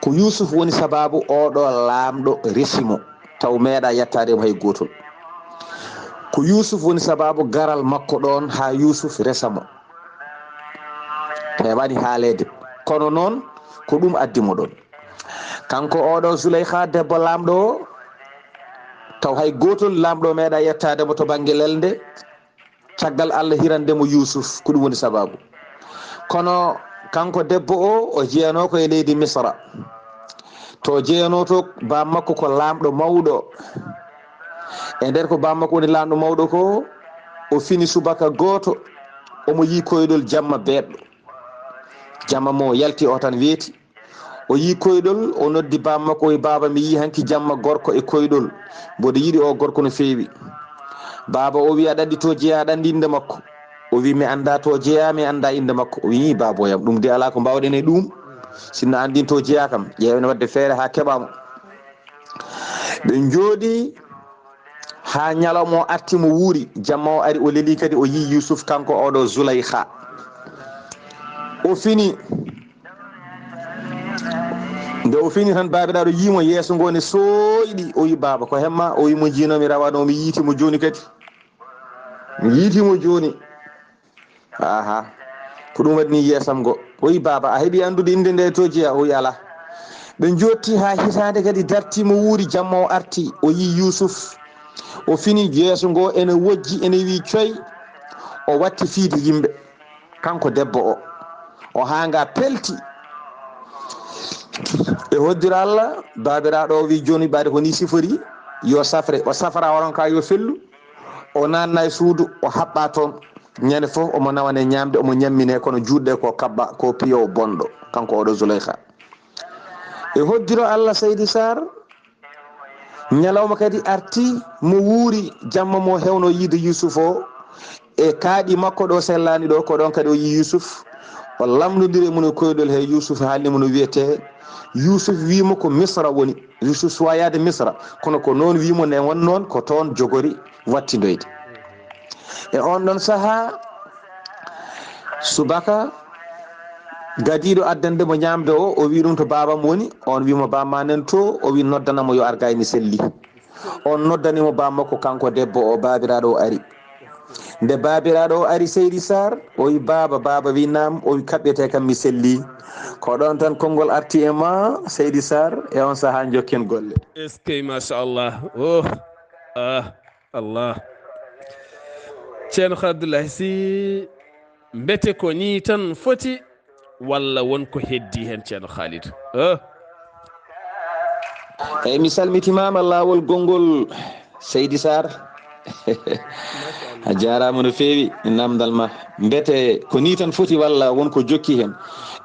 ko yusuf woni sababu oɗo lamɗo resimo taw meeɗa yettademo hay gotol, ko yusuf woni sababu garal makko ɗon ha yusuf resamo hewani haalede. kono noon ko ɗum addimo ɗon. kanko oɗo Zulaykha debbo lamɗo o, taw hay gotol lamɗo meeɗa yettademo to banggue lelde, caggal allah hirandemo yusuf ko ɗum woni sababu. kono kanko debbo o jeyano ko e leydi misra, to jeyano to bammakko ko lamɗo mawɗo, e nder ko bammakko woni lamɗo mawɗo ko, o fini subaka goto omo yi koyɗol jamma beɗɗo, jamma mo yalti o tan weeti, o yi koyɗol, o noddi bammakko, o wi baba mi yi hanki jamma gorko e koyɗol, mboɗo yiɗi o gorko no fewi. baba o wi aɗa andi to jeeya, aɗa andi inde makko? o wi mi anda to jeeya, mi anda inde makko. o wi baboyam ɗum de ala ko mbawɗen e ɗum, sinno andin to jeeya kam ƴeewne wadde feere ha keɓamo. ɓe jooɗi ha ñalawma o arti mo wuuri, jamma o ari o leeli kadi o yi yusuf kanko oɗo Zulaykha. o fini, nde o fini tan babiɗaɗo yimo yeeso ngo ne sooyɗi. o wi baba ko hemma? o wi mo jinomi rawano, mi yiitimo joni kadi, mi yiitimo joni. aha ko ɗum waɗi ni yeesam ngo. O wi baba a heeɓi anndude inde nde to jeeya? O wi ala. ɓe jotti ha hitande kadi darti mo wuuri jamma o arti o yi Yusuf o fini yeeso ngo ene wojji ene wi coy o watti fiide yimɓe kanko debbo o hanga pelti e hoddira Allah. babiraɗo o wi joni ɓaade ko ni sifori yo safre o safara onon ka yo fellu o nanna e suudu o haɓɓa toon ñande fof omo nawane ñamde omo ñammine kono juutɗe ko kabba ko piyo bonɗo kanko oɗo Zuleyha. e hoddiro Allah Seydi Saar ñalawma kadi arti mo wuuri jamma mo hewno yiide Yusuf o e kaaɗi makko ɗo sellani ɗo ko ɗon kadi o yi Yusuf o lamdodiri mun e koyɗol he Yusuf haalnimo no wiyete Yusuf wimo ko Misra woni. Yusuf suwa yaade Misra kono ko noon wimo ne won noon ko toon jogori wattidoyde. e on ɗon saaha subaka gadiɗo addande mo ñamde o wi ɗum to babam woni. on wimo bamma nen to o wi noddanamo yo ar gaymi selli. on noddanimo bammakko kanko debbo o babiraɗo o ari. nde babiraɗo o ari Seydi Saar o wi baba wi nam o wi kaɓɓete kam mi selli. ko ɗon tan konngol arti e ma Seydi Saar e on saaha jokken golle. est ce que machallah Allah ceerno Abdullahi si mbete ko ni tan foti walla wonko heddi hen ceerno Khalid? eyyi mi salmitimama lawol gongol Seydi Saar a jarama no fewi namdal ma. mbete ko ni tan foti walla wonko jokki hen?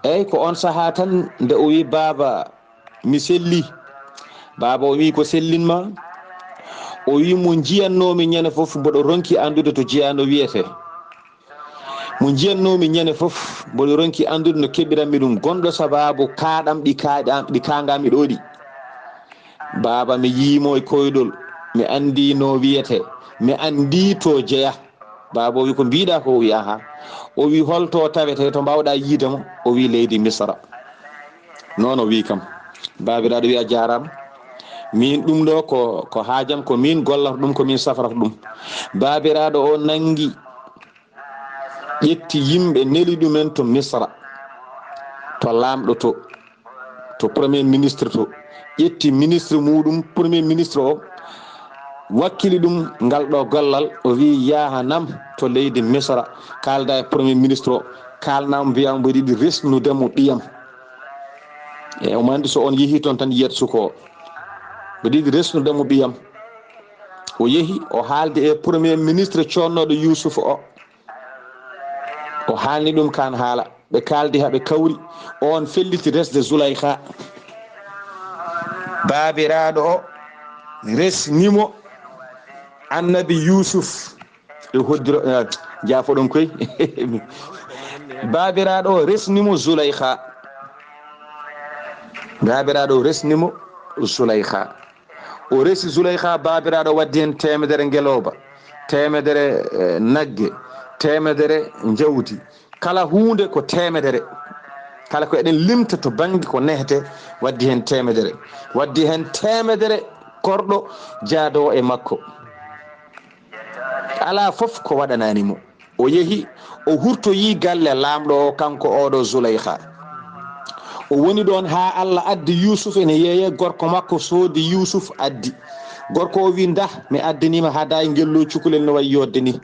eyyi ko on saaha tan nde o wi baba mi selli. baba o wi ko sellinma? o wi mo jiyannomi ñande foof mboɗo ronki andude to jeyano wiyete. mo jiyannomi ñande foof mboɗo ronki andude no keɓiranmi ɗum gonɗo sababu kaɗam ɗi kangami ɗo ɗi. baba mi yimo e koyɗol mi andi no wiyete mi andi to jeeya. baba o wi ko mbiɗa ko? o wi aha. o wi holto tawete to mbawɗa yiidemo? o wi leydi Misra. noon o wi kam. babiraɗo wi a jarama. min ɗum ɗo ko haajam ko min gollata ɗum ko min safrata ɗum. babiraɗo o nangi ƴetti yimɓe neli ɗumen to Misra to lamɗo to premier ministre to. ƴetti ministre muɗum premier ministre o wakkili ɗum ngal ɗo gollal. o wi yahanam to leydi Misra kalda e premier ministre o kalnamo mbiyamo mboɗo yiɗi resnudemo ɗiyam. e omo andi so on yeehi toon tan yiyat suko o mboɗo yiɗi resnudemo ɗiyam. o yeehi o haalde e premier ministre connoɗo Yusuf o haalni ɗum kan haala. ɓe kaldi haɓe kawri. on felliti resde Zuleyha. babiraɗo o resnimo annabi Yusuf e hoddiro jafoɗon koy babiraɗo o resnimo Zuleyha. babiraɗo o resnimo Zuleyha. o resi Zuleyha babiraɗo waddi hen temedere ngeloba, temedere nagge, temedere jawdi, kala hunde ko temedere. kala ko eɗen limta to banggue ko nehete waddi hen temedere. waddi hen temedere korɗo jaadowo e makko. ala foof ko waɗananimo. o yeehi o hurtoyi galle lamɗo o kanko oɗo Zuleyha. o woni ɗon ha Allah addi Yusuf ene yeeye gorko makko soodi Yusuf addi. gorko o wi nda mi addinima hada e ngello cukalel no wayi yodde ni.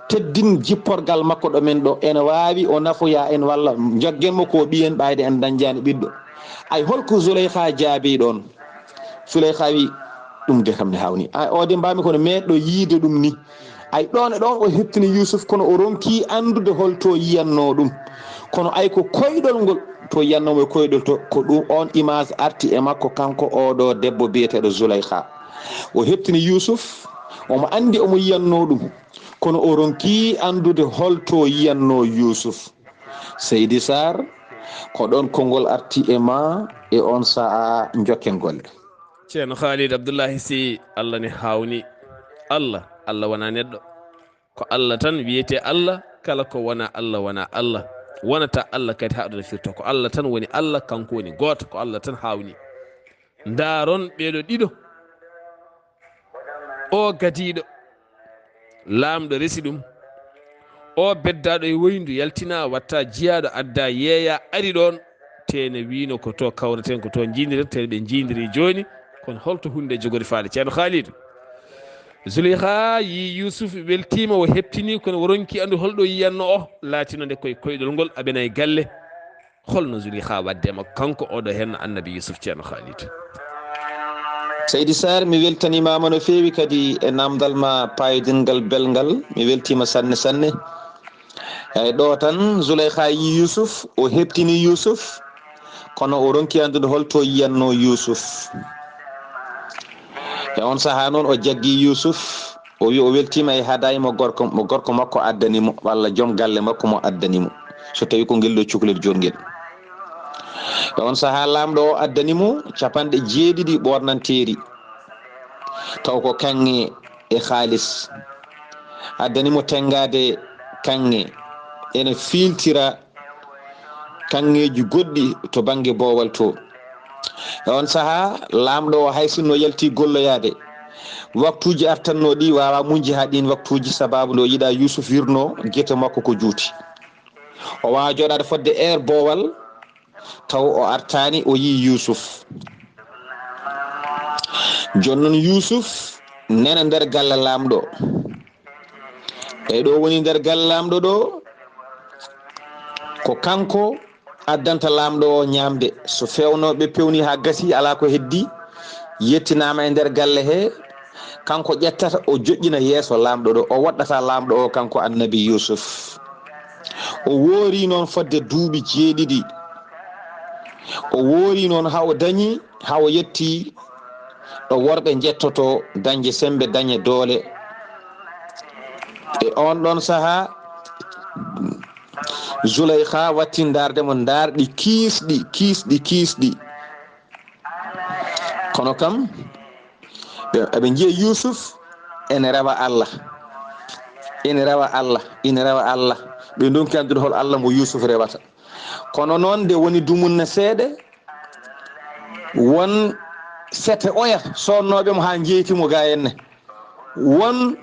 teddin jipporgal makko ɗo men ɗo ene wawi o nafoya en walla joggenmo ko ɓiyen ɓayde en dañjani ɓiɗɗo. ay holko Zuleyha jaabi ɗon? Zuleyha wi ɗum de kam ne hawni. o de mbami kono meɗɗo yiide ɗum ni. ay ɗon e ɗon o hettini Yusuf kono o ronki andude holto yiyanno ɗum. kono ay ko koyɗol ngol to yiyannomo e koyɗol to ko ɗum on image arti e makko kanko oɗo debbo biyeteɗo Zuleyha. o hettini Yusuf omo andi omo yiyanno ɗum kono o ronki andude holto yiyanno Yusuf. Seydi Saar ko ɗon konngol arti e ma e on sa'a jokken golle. ceerno Khalid Abdullahi si Allah ne hawni. Allah wona neɗɗo. ko Allah tan wiyete Allah. kala ko wona Allah wona Allah. wonata Allah kadi haɗo firto. ko Allah tan woni Allah kanko woni goto. ko Allah tan hawni. ndaron ɓeɗo ɗiɗo o gadiɗo lamɗo resi ɗum o beddaɗo e woyndu yaltina watta jiyaɗo adda yeeya ari ɗon tene wino ko to kawreten ko to jiidirten ɓe jiidiri joni kono holto hunde jogori faade ceerno Khalidou Zuleyha yi Yusuf weltima o heptini kono woronki andu holɗo yiyanno o laatino nde koye koyɗol ngol aɓena e galle holno Zuleyha waddema kanko oɗo hen annabi Yusuf ceerno Khalidou Seydi Saar mi weltanimama no fewi kadi e namdal ma payidingal belgal mi weltima sanne sanne eyyi ɗo tan Zuleyha yi Yusuf o heptini Yusuf kono o ronki andude holto yiyanno Yusuf e on saaha noon o jaggi Yusuf o wi o weltima e haadayi mo gorko makko addanimo walla joom galle makko mo addanimo so tawi ko ngel ɗo cukalel jongel e on saaha lamɗo o addanimo 7 ɓornanteri taw ko kanŋe e haalis addanimo tengade kanŋe ene filtira kanŋeji goɗɗi to banggue boowal to e on saaha lamɗo o hay sinno yalti golloyade waktuji artannoɗi wawa muñji ha ɗin waktuji sababu nde o yiiɗa Yusuf yurno guete makko ko juuti o wawa joɗade fodde boowal taw o artani o yi Yusuf joni noon Yusuf nena nder galle lamɗo e ɗo woni nder galle lamɗo ɗo ko kanko addanta lamɗo o ñamde so fewnoɓe pewni ha gasi ala ko heddi yettinama e nder galle he kanko ƴettata o joƴƴina yeeso lamɗo ɗo o waɗɗata lamɗo o kanko annabi Yusuf o woori noon fodde duuɓi 7 o woori noon ha o dañi ha o yetti ɗo worɓe jettoto dañde sembe dañe doole e on ɗon saaha Zuleyha watti dardemo darɗi kiisɗi kono kam eɓe jiiya Yusuf ene rewa Allah ɓe donki andude hol Allah mo Yusuf rewata kono noon nde woni dumunna seeɗa won sete oya sonnoɓe mo ha jeeytimo ga henne won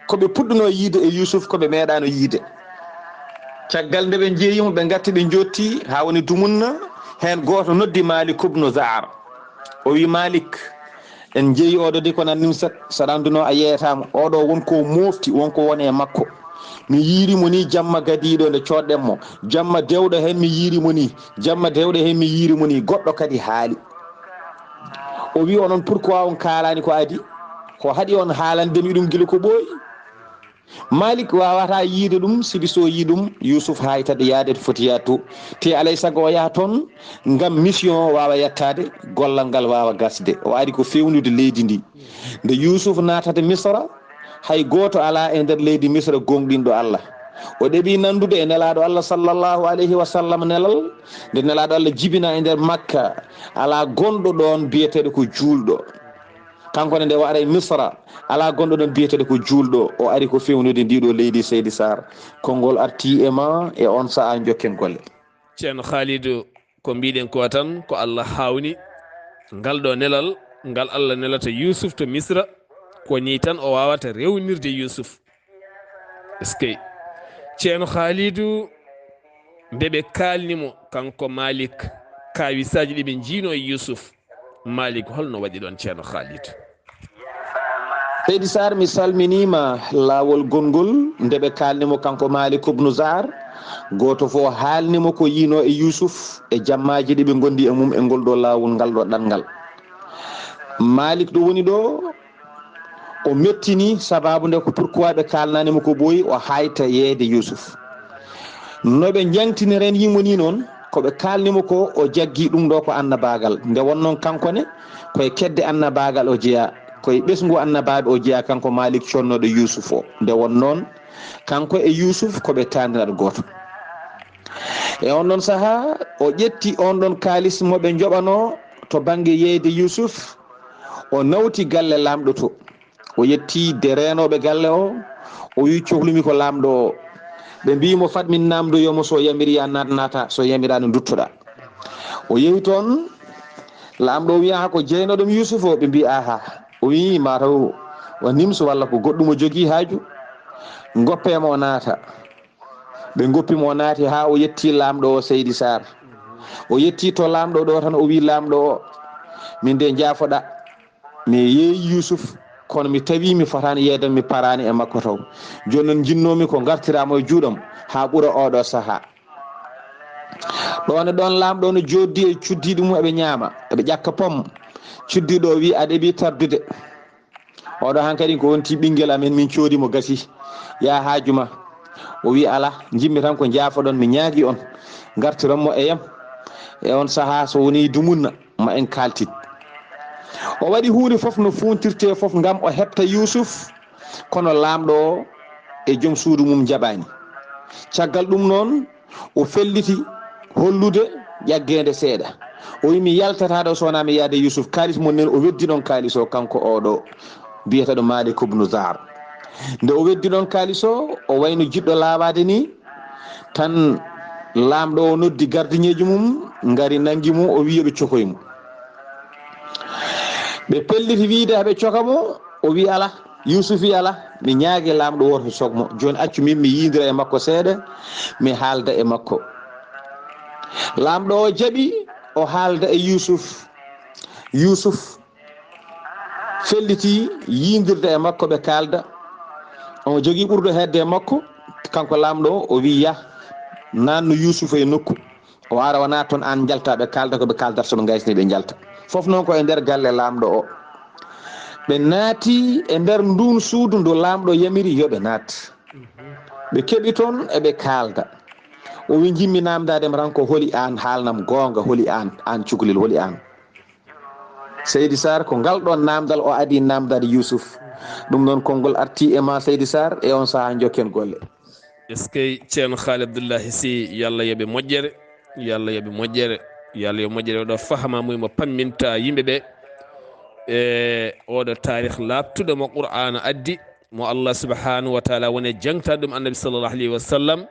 koɓe puɗɗuno yiide e Yusuf koɓe meeɗano yiide caggal nde ɓe jeeyimo ɓe gatti ɓe jotti ha woni dumunna hen goto noddi Malik ibn Saar o wi Malik en jeeyi oɗo de ko nannim saɗa anduno a yeyatamo oɗo wonko mofti wonko woni e makko mi yiirimo ni jamma gadiɗo nde coɗɗenmo jamma dewɗo hen mi yiirimo ni goɗɗo kadi haali o wi onon pourquoi on kalani ko adi ko haɗi on haalandemi ɗum guila ko ɓooyi Malik wawata yiide ɗum sibi so yi ɗum Yusuf haytade yaade to foti yaade to te alay saago o yaha toon ngam mission o wawa yettade gollal ngal wawa gasde o ari ko fewnude leydi ndi nde Yusuf natata Misra hay goto ala e nder leydi Misra gonɗinɗo Allah o ɗeɓi nandude e nelaɗo Allah sallllahu alayhi wa sallam nelal nde nelaɗo Allah jibina e nder Makka ala gonɗo ɗon biyeteɗo ko julɗo kanko ne nde o ara e Misra ala gonɗo ɗon biyeteɗo ko julɗo o ari ko fewnude ndiɗo leydi Seydi Saar konngol arti e ma e on saaha jokken golle ceerno Khalidou ko mbiɗen ko tan ko Allah hawni ngal ɗo nelal ngal Allah nelata Yusuf to Misra ko ni tan o wawata rewnirde Yusuf est-ce que ceerno Khalidou ndeɓe kalnimo kanko Malik kawisaji ɗiɓe jiino e Yusuf Malik holno waɗi ɗon ceerno Khalidou Seydi Saar mi salminima lawol gongol ndeɓe kalnimo kanko Malik ibn Saar goto fo haalnimo ko yino e Yusuf e jammaji ɗiɓe gondi e mum e ngol ɗo lawol ngal ɗo ɗanngal Malik ɗo woni ɗo o mettini sababu nde ko pourquoi ɓe kalnanimo ko ɓooyi o hayta yeede Yusuf noɓe jangtiniren yimo ni noon koɓe kalnimo ko o jaggi ɗum ɗo ko annabagal nde wonnoon kankone koye kedde annabagal o jeeya koye ɓesgu annabaɓe o jeeya kanko Malik connoɗo Yusuf o nde wonnoon kanko e Yusuf koɓe tandiraɗo goto e on ɗon saaha o ƴetti on ɗon kalis moɓe joɓano to banggue yeyde Yusuf o nawti galle lamɗo to o yetti de renoɓe galle o wi cohlumi ko lamɗo o ɓe mbimo fatmin namdoyomo so yamiri ya nata so yamirano duttoɗa o yehi toon lamɗo o wiya ha ko jeynoɗom Yusuf o ɓe mbi aha o wi mataw o nimso walla ko goɗɗum o jogui haaju goppema o naata ɓe goppimo o naati ha o yetti lamɗo o Seydi Saar o yetti to lamɗo ɗo tan o wi lamɗo o min de jaafoɗa mi yeeyi Yusuf kono mi tawi mi fotani yeedan mi parani e makko taw joni noon jinnomi ko gartiramo e juuɗam ha ɓuura oɗo saaha ɗon e ɗon lamɗo no joddi e cuddiɗi mum eɓe ñaama eɓe ƴakka pom cuddiɗo o wi aɗa heeɓi tardude oɗo hankkadi ko wonti ɓinguel amen min coodimo gasi ya haajuma o wi ala jimmi tan ko jaafoɗon mi ñaagui on gartiranmo e yam e on saaha so woni dumunna ma en kaltit o waɗi hunde foof no funtirte foof gam o hepta Yusuf kono lamɗo o e joom suudu mum jaɓani caggal ɗum noon o felliti hollude ƴaggede seeɗa o wi mi yaltataɗo sowona mi yaade Yusuf kalis mon nen o weddi ɗon kalis o kanko oɗo biyeteɗo Malik ibnu Saar nde o weddi ɗon kalis o wayno jiɗɗo lawade ni tan lamɗo o noddi gardiñeji mum ngari nangi mum o wi yoɓe cokoymo ɓe pelliti wiide haɓe cokamo o wi ala Yusuf wi ala mi ñaagui lamɗo woto sogmo joni accu min mi yidira e makko seeɗa mi haalda e makko lamɗo o jaaɓi o haalda e Yusuf felliti yidirde e makko ɓe kalda on jogui ɓurɗo hedde e makko kanko lamɗo o wi ya nanno Yusuf e nokku o ara wona toon an jalta ɓe kalda koɓe kaldata soɓe gaysni ɓe jalta foof noon ko e nder galle lamɗo o ɓe naati e nder ndun suudu ndu lamɗo yamiri yoɓe naat ɓe keeɓi toon eɓe kalda o wi jimmi namdadema tan ko holi an haalnam gonga holi an cukalel holi an Seydi Saar ko ngal ɗon namdal o adi namdade Yusuf ɗum noon konngol arti e ma Seydi Saar e on saaha jokken golle est ce que ceerno Haali Abdullahi Sy yallah yoɓe moƴƴere yallah yoɓe moƴƴere yallah yo moƴƴere oɗo fahama muymo pamminta yimɓeɓe e oɗo tarih labtuɗo mo Qur'ana addi mo Allah subhanahu wa taala woni jangtade ɗum annabi sallallahu alayhi wa sallam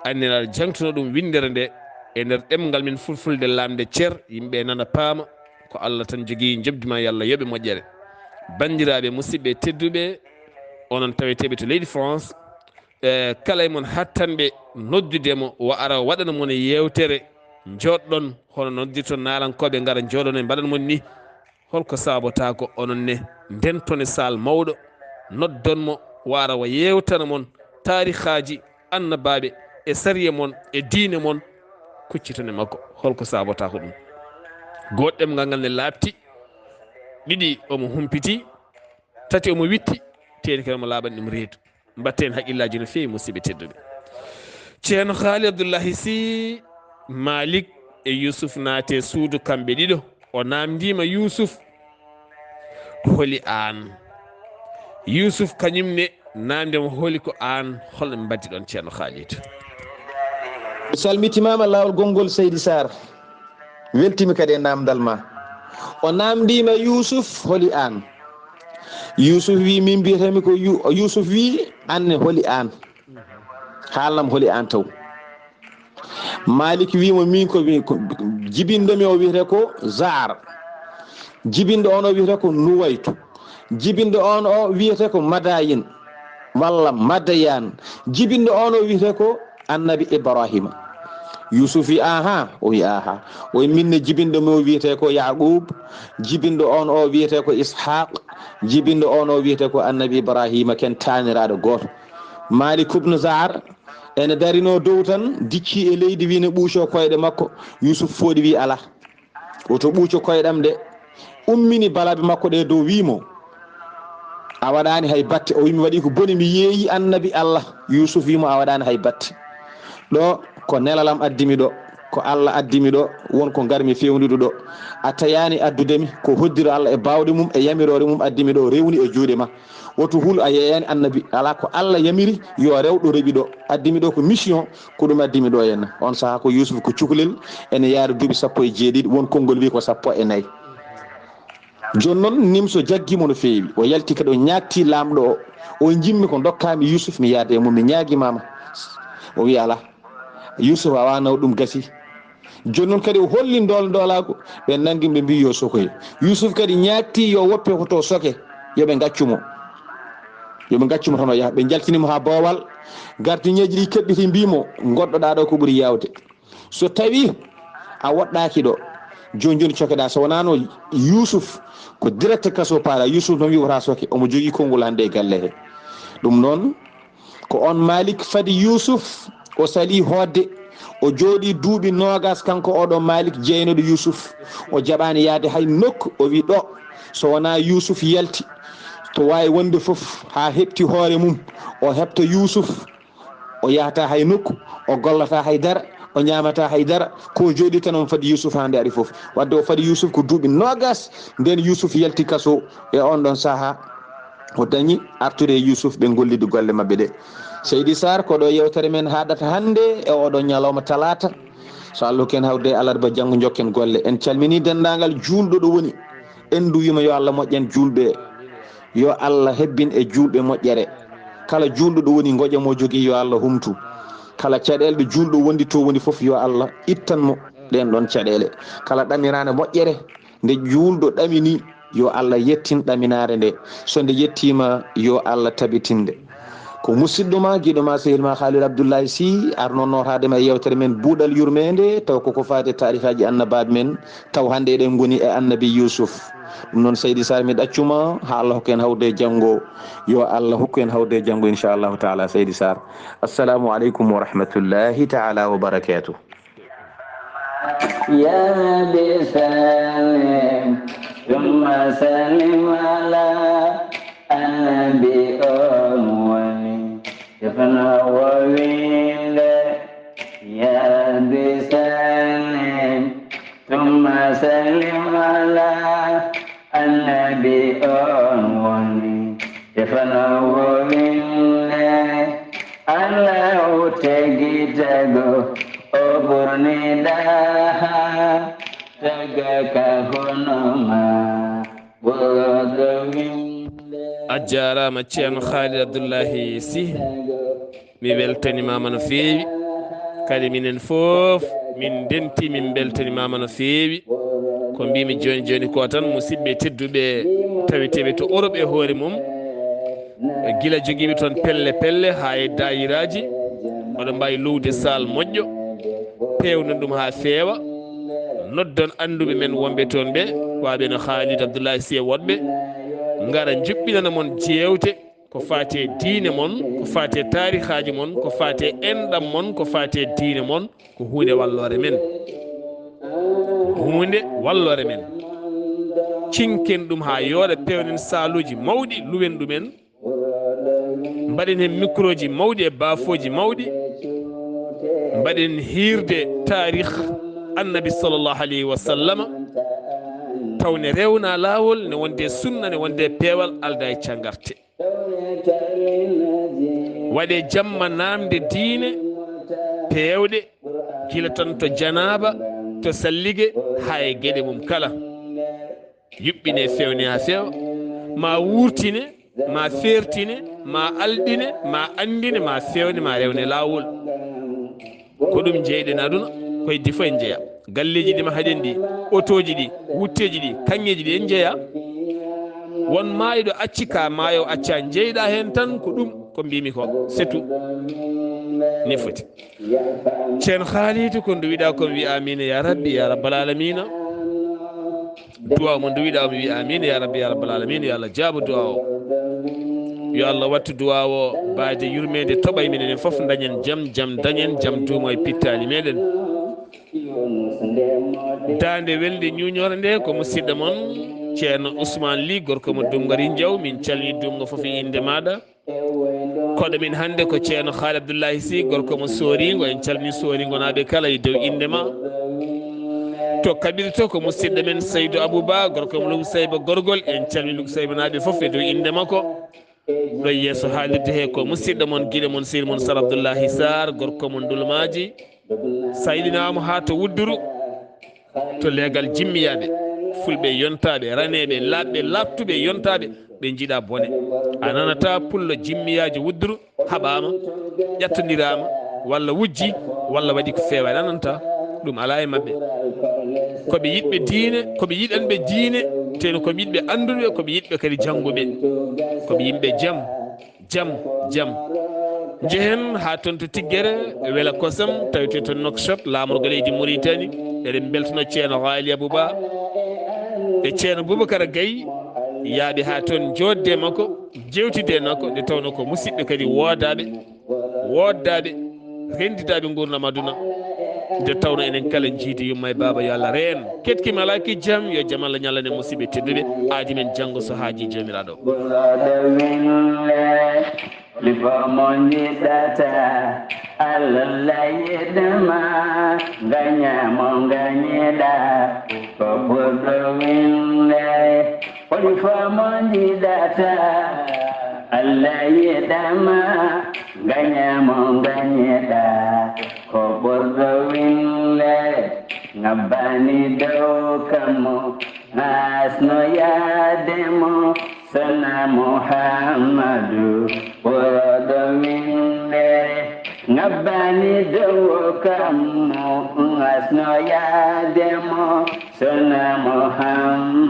annira jangtuno ɗum windere nde e nder ɗemgal min fulfulde lamde ceer yimɓe nana paama ko Allah tan jogui jabdima yallah yoɓe moƴƴere bandiraɓe musidɓe tedduɓe onon taweteɓe to leydi France kala e mon hattanɓe noddudemo o ara waɗana mon yewtere joɗɗon hono noddirton naalankoɓe gara jooɗon e mbaɗan mon ni holko sabota ko onon ne ndentone sal mawɗo noddonmo wara wa yewtana mon tarihaji annabaaɓe e sariya mon e diine mon kuccitone makko holko sabota ko ɗum goɗɗem ngal ngal ne labti ɗiɗi omo humpiti tati omo witti teni kadi omo laaɓani ɗum reedu mbatten haqqillaji no fewi musidɓe tedduɓe ceerno Haali Abdullahi Sy Malik e Yusuf naate suudu kamɓe ɗiɗo o namdima Yusuf holi an Yusuf kañumne namdemo holi ko an holno mbaddi ɗon ceerno Haalid mi salmitimama lawol gongol Seydi Saar weltimi kadi e namdal ma o namdima Yusuf holi an Yusuf wi min mbiyatami ko Yusuf wi anne holi an haalnam holi an taw Malik wimo min ko jibindomi o wiyete ko Saar jibindo on o wiyete ko Nuwaytu jibindo on o wiyete ko Madayin walla Madayan jibindo on o wiyete ko annabi Ibrahima Yusuf wi aha o wi aha o wi minne jibindo mi o wiyete ko Yaqub jibindo on o wiyete ko Ishaq jibindo on o wiyete ko annabi Ibrahima ken taniraɗo goto Malik ibn Saar ene darino dow tan dicci e leydi wi ne ɓuuco koyɗe makko Yusuf fooɗi wi ala oto ɓuuco koyɗam de ummini balaɓe makko ɗe dow wimo a waɗani hay batte o wimi waɗi ko boni mi yeeyi annabi Allah Yusuf wimo a waɗani hay batte ɗo ko nelalam addimi ɗo ko Allah addimi ɗo wonko garmi fewnude ɗo a tayani addudemi ko hoddiro Allah e bawɗe mum e yamirore mum addimi ɗo rewni e juuɗe ma woto hul a yeyani annabi ala ko Allah yamiri yo rewɗo reeɓi ɗo addimi ɗo ko mission ko ɗum addimi ɗo henna on saaha ko Yusuf ko cukalel ene yaari duuɓi 17 won konngol wi ko 14 joni noon nimso jagguimo no fewi o yalti kadi o ñakti lamɗo o jimmi ko dokkami Yusuf mi yaade mum mi ñaguimama o wi ala Yusuf a wanaw ɗum gasi joni noon kadi o holli ndolago ɓe nangi ɓe mbi yo sokoye Yusuf kadi ñakti yo woppe ko to soke yoɓe gaccumo yoɓe gaccuma tan o yaha ɓe jaltinimo ha boowal gardiñeji ɗi keɓɓiti mbimo goɗɗoɗa ɗo ko ɓuuri yawde so tawi a woɗɗaki ɗo joni joni cokeɗa so wonano Yousuf ko direct kaso paara Yousuf noon wi wota soke omo jogui konngol hande e galle he ɗum noon ko on Malik fadi Yousuf o sali hodde o jooɗi duuɓi nogas kanko oɗo Malik jeynoɗo Yousuf o jaɓani yaade hay nokku o wi ɗo so wona Yousuf yalti to wawi wonde foof ha heɓti hoore mum o heɓta Yousuf o yahata hay nokku o gollata haydara o ñamata haydara ko jooɗi tan on fadi Yousuf hande ari foof wadde o fadi Yousuf ko duuɓi nogas nden Yousuf yalti kaso e on ɗon saaha o dañi artude e Yousuf ɓe gollide golle mabɓe ɗe Seydi Saar koɗo yewtere men haɗata hande e oɗon ñalawma talata so Allah ken hawde alarba janggo jokken golle en calmini dendagal julɗo ɗo woni en du wima yo Allah moƴƴen julɓe yo Allah hebbin e julɓe moƴƴere kala julɗo ɗo woni goƴamo jogui yo Allah humtu kala caɗele julɗo wondi to woni foof yo Allah ittanmo ɗen ɗon caɗele kala ɗamirane moƴƴere nde julɗo ɗamini yo Allah yettin ɗaminare nde so nde yettima yo Allah tabitinde ko musidɗo ma guiɗo ma sehil ma Khalil Abdullahi Sy arno notadema e yewtere men buuɗal yurmende taw koko fati tarihaji annabaɓe men taw hande eɗen goni e annabi Yousuf ɗum noon Seydi Saar mi ɗaccuma ha Allah hokku en hawde janggo yo Allah hokku en hawde janggo inchallahu taala Seydi Saar assalamu aleykum wa rahmatullahi taala wa barakatuh يا بسلام ثم سلم على النبي أموالي يفنى وويل يا بسلام ثم سلم على النبي أموالي يفنى وويل الله تجده oburni daha tagaka honoma a jarama ceerno Khalil Abdullahi Sy mi weltanimama no feewi kadi minen foof min denti min beltanimama no feewi ko mbimi joni joni ko tan musidɓe tedduɓe taweteɓe to Europe e hoore mum guila joguiɓe toon pelle pelle ha e dayiraji oɗo mbawi lowde sal moƴƴo pewna ɗum ha feewa noddon anduɓe men wonɓe toon ɓe waɓe no Khalid Abdullahi Sy woɗɓe gara juɓɓinana mon jewte ko fati e diine mon ko fati e tarihaji mon ko fati e enɗam mon ko fati e diine mon ko hunde wallore men hunde wallore men cinken ɗum ha yooɗa pewnen saluji mawɗi luwen ɗumen mbaɗen hen micro ji mawɗi e bafoji mawɗi mbaɗen hirde tarikh annabi sallllahu alayhi wa sallama tawne rewna lawol ne wonde sunna ne wonde peewal alda e cangarte waɗe jamma namde diine peewɗe gila tan to janaba to sallige ha e gueɗe mum kala yuɓɓine fewne ha feewa ma wurtine ma fertine ma alɗine ma andine ma fewne ma rewne lawol ko ɗum jeyɗen aduna koye difo en jeeya galleji ɗi ma haɗen ɗi otoji ɗi wutteji ɗi kanŋeji ɗi en jeeya won maayiɗo acci ka maayo acca jeyɗa hen tan ko ɗum ko mbimi ko c'est tout ni foti ceerno Khalid ko nduwiɗa komi wi amina ya rabbi ya rabbal alamina duwaw mo nduwiɗa mi wi amina ya rabbi ya rabbal alamina yo Allah jaabo duwaw o yo Allah wattu duwaw o baade yurmede toɓay minen foof dañen jaam dañen jaam duumo e pittali meɗen dande welde ñuñore nde ko musidɗo moon ceerno Ousmane Ly gorko mo Dungari Diaw min calmi dumgo foof e inde maɗa koɗo min hande ko ceerno Khalid Abdullahi Sy gorko mo Soringo en calmi Soringo naɓe kala e dow inde ma to kaɓiri to ko musidɗo men Seydou Abouba gorko mo Lugu Sayba gorgol en calmi Lugu Sayba naɓe foof e dow inde makko ɗo yeeso haalirde he ko musidɗo moon guiɗo moon sehil moon Sar Abdullahi Saar gorko mo Ndulmaji sayɗinama ha to Wudduru to leegal jimmiyaɓe fulɓe yontaɓe raneɓe labɓe labtuɓe yontaɓe ɓe jiiɗa bone a nanata pullo jimmiyaji Wudduru haɓama ƴettodirama walla wujji walla waɗi ko fewani ananta ɗum ala e mabɓe koɓe yiɗɓe diine koɓe yiɗanɓe diine teno koɓe yiɗɓe anduɓe koɓe yiɗɓe kadi jangguɓe koɓe yimɓe jaam jam jehen ha toon to tiggere wela kosam tawite to nokshop lamorgo leydi Mauritanie eɗen beltono ceerno Ghali Abouba e ceerno Boubacara Gaye yaaɓe ha toon jodde makko jewtide makko nde tawno ko musidɓe kadi woddaɓe rendidaɓe gurdam aduna nde tawno enen kala jiidi yumma e baba yo Allah reen ketkima ala ki jaam yo jaam Allah ñallane musidɓe tedduɓe aadi men janggo so haaji jomiraɗo lipomonjidata alalayedama ganyamonganyeda kobodowinde lipomonjidata alayedama ganyamonganyeda kobodowinde ngabani dokamo asno yademo sana Muhammadu waradaminde ngabani dokamu asno yademo sana Muhammadu